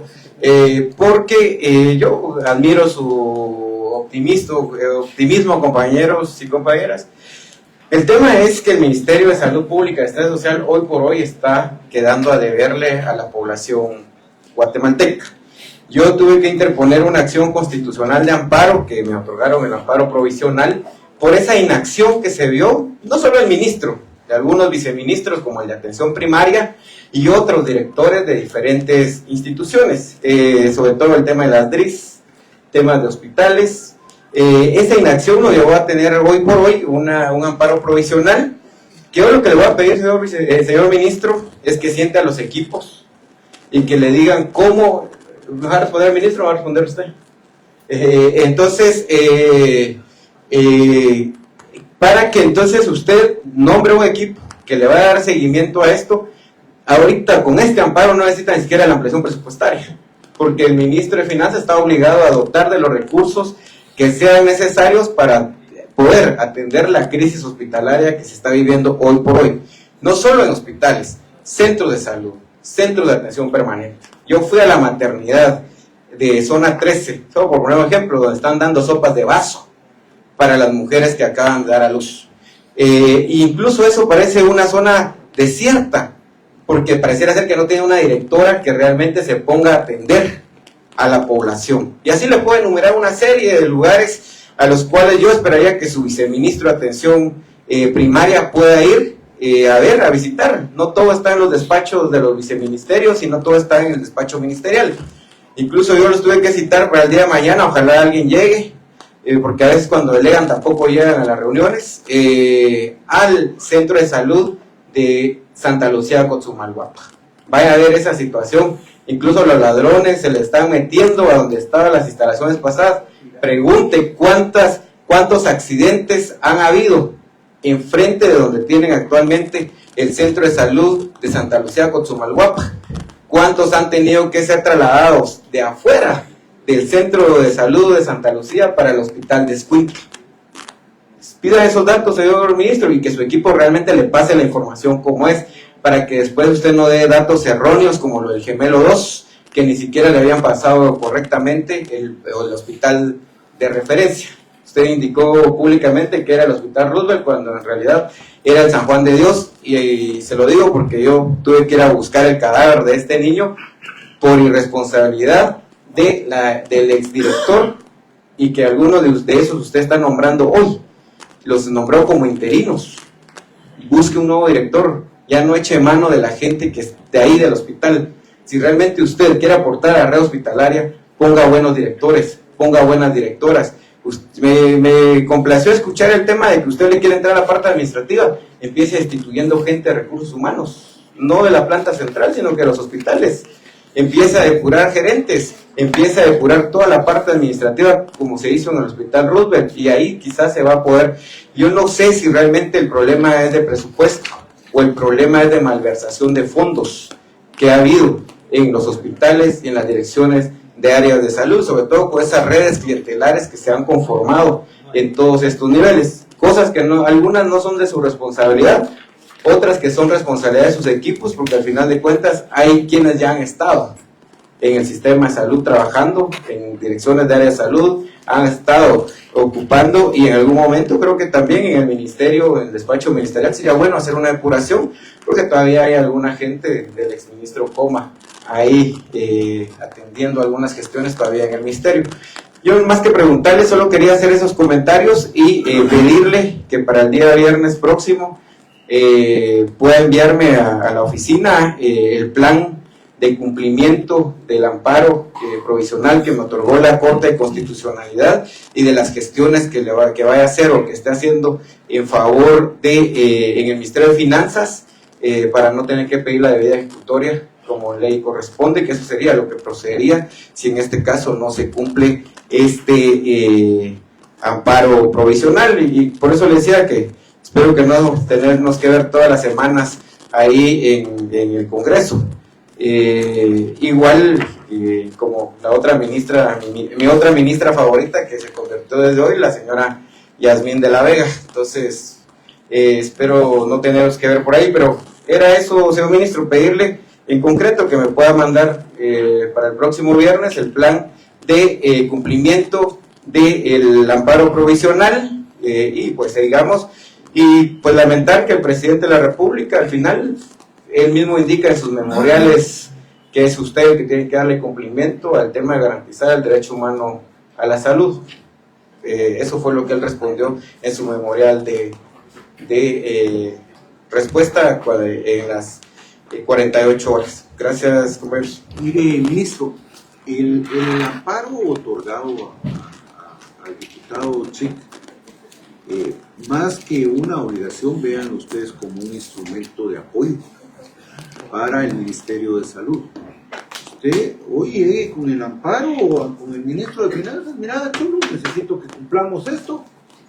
porque yo admiro su optimismo, compañeros y compañeras. El tema es que el Ministerio de Salud Pública y Estado Social hoy por hoy está quedando a deberle a la población guatemalteca. Yo tuve que interponer una acción constitucional de amparo, que me otorgaron el amparo provisional, por esa inacción que se vio, no solo el ministro, de algunos viceministros como el de Atención Primaria y otros directores de diferentes instituciones, sobre todo el tema de las DRIS, temas de hospitales. Esa inacción nos llevó a tener hoy por hoy un amparo provisional, que yo lo que le voy a pedir, señor ministro, es que siente a los equipos y que le digan cómo. ¿Va a responder el ministro o va a responder usted? Para que entonces usted nombre un equipo que le va a dar seguimiento a esto. Ahorita con este amparo no necesita ni siquiera la ampliación presupuestaria, porque el ministro de Finanzas está obligado a dotar de los recursos que sean necesarios para poder atender la crisis hospitalaria que se está viviendo hoy por hoy. No solo en hospitales, centros de salud, centros de atención permanente. Yo fui a la maternidad de zona 13, solo por poner un ejemplo, donde están dando sopas de vaso para las mujeres que acaban de dar a luz. Incluso eso parece una zona desierta, porque pareciera ser que no tiene una directora que realmente se ponga a atender a la población. Y así le puedo enumerar una serie de lugares a los cuales yo esperaría que su viceministro de Atención Primaria pueda ir a visitar. No todo está en los despachos de los viceministerios, sino todo está en el despacho ministerial. Incluso yo los tuve que citar para el día de mañana, ojalá alguien llegue, porque a veces cuando delegan tampoco llegan a las reuniones, al centro de salud de Santa Lucía, Cotzumalguapa. Vaya a ver esa situación, incluso los ladrones se le están metiendo a donde estaban las instalaciones pasadas. Pregunte cuántos accidentes han habido enfrente de donde tienen actualmente el centro de salud de Santa Lucía, Cotzumalguapa. ¿Cuántos han tenido que ser trasladados de afuera del centro de salud de Santa Lucía para el hospital de Escuintla? Pida esos datos, señor ministro, y que su equipo realmente le pase la información como es, para que después usted no dé datos erróneos como lo del Gemelo 2, que ni siquiera le habían pasado correctamente el hospital de referencia. Usted indicó públicamente que era el hospital Roosevelt, cuando en realidad era el San Juan de Dios, y se lo digo porque yo tuve que ir a buscar el cadáver de este niño por irresponsabilidad del exdirector, y que algunos de esos usted está nombrando hoy, los nombró como interinos. Busque un nuevo director, ya no eche mano de la gente que esté ahí del hospital. Si realmente usted quiere aportar a la red hospitalaria, ponga buenos directores, ponga buenas directoras. Me complació escuchar el tema de que usted le quiere entrar a la parte administrativa. Empiece destituyendo gente de recursos humanos, no de la planta central, sino que de los hospitales. Empieza a depurar gerentes, empieza a depurar toda la parte administrativa como se hizo en el hospital Roosevelt, y ahí quizás se va a poder. Yo no sé si realmente el problema es de presupuesto o el problema es de malversación de fondos que ha habido en los hospitales y en las direcciones de áreas de salud, sobre todo con esas redes clientelares que se han conformado en todos estos niveles. Cosas que algunas no son de su responsabilidad, otras que son responsabilidad de sus equipos, porque al final de cuentas hay quienes ya han estado en el sistema de salud trabajando, en direcciones de área de salud, han estado ocupando, y en algún momento creo que también en el ministerio, en el despacho ministerial, sería bueno hacer una depuración, porque todavía hay alguna gente del exministro Coma ahí atendiendo algunas gestiones todavía en el ministerio. Yo más que preguntarle, solo quería hacer esos comentarios y pedirle que para el día viernes próximo pueda enviarme a la oficina el plan de cumplimiento del amparo provisional que me otorgó la Corte de Constitucionalidad, y de las gestiones que vaya a hacer o que esté haciendo en favor de en el Ministerio de Finanzas, para no tener que pedir la debida ejecutoria como ley corresponde, que eso sería lo que procedería si en este caso no se cumple este amparo provisional. Y por eso le decía que espero que no tenernos que ver todas las semanas ahí en el Congreso. Igual como la otra ministra, mi otra ministra favorita, que se convirtió desde hoy, la señora Yasmín de la Vega. Entonces espero no tenernos que ver por ahí, pero era eso, señor ministro, pedirle en concreto que me pueda mandar para el próximo viernes el plan de cumplimiento del amparo provisional, y pues digamos, y pues lamentar que el presidente de la República al final él mismo indica en sus memoriales que es usted el que tiene que darle cumplimiento al tema de garantizar el derecho humano a la salud. Eso fue lo que él respondió en su memorial de respuesta en las 48 horas. Gracias, compañeros. Mire, ministro, el amparo otorgado al diputado Chic, más que una obligación, vean ustedes como un instrumento de apoyo para el Ministerio de Salud. Usted hoy llegue con el amparo o con el ministro de Finanzas, mira, chulo, necesito que cumplamos esto.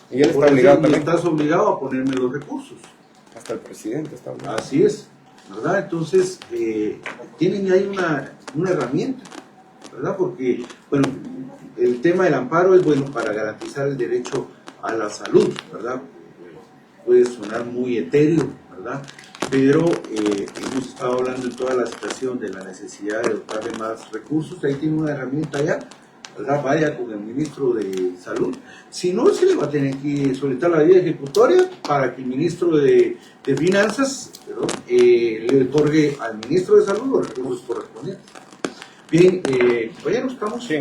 Y él está obligado también. Estás obligado a ponerme los recursos. Hasta el presidente está obligado. Así es, ¿verdad? Entonces, tienen ahí una herramienta, ¿verdad? Porque, bueno, el tema del amparo es bueno para garantizar el derecho a la salud, ¿verdad? Puede sonar muy etéreo, ¿verdad? Pero hemos estado hablando en toda la situación de la necesidad de dotar de más recursos. Ahí tiene una herramienta ya, ¿verdad? Vaya con el ministro de Salud. Si no, se le va a tener que solicitar la vía ejecutoria para que el ministro de Finanzas, perdón, le otorgue al ministro de Salud los recursos correspondientes. Bien, compañeros, ¿estamos? Sí.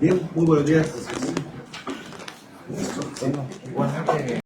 Bien, muy buenos días.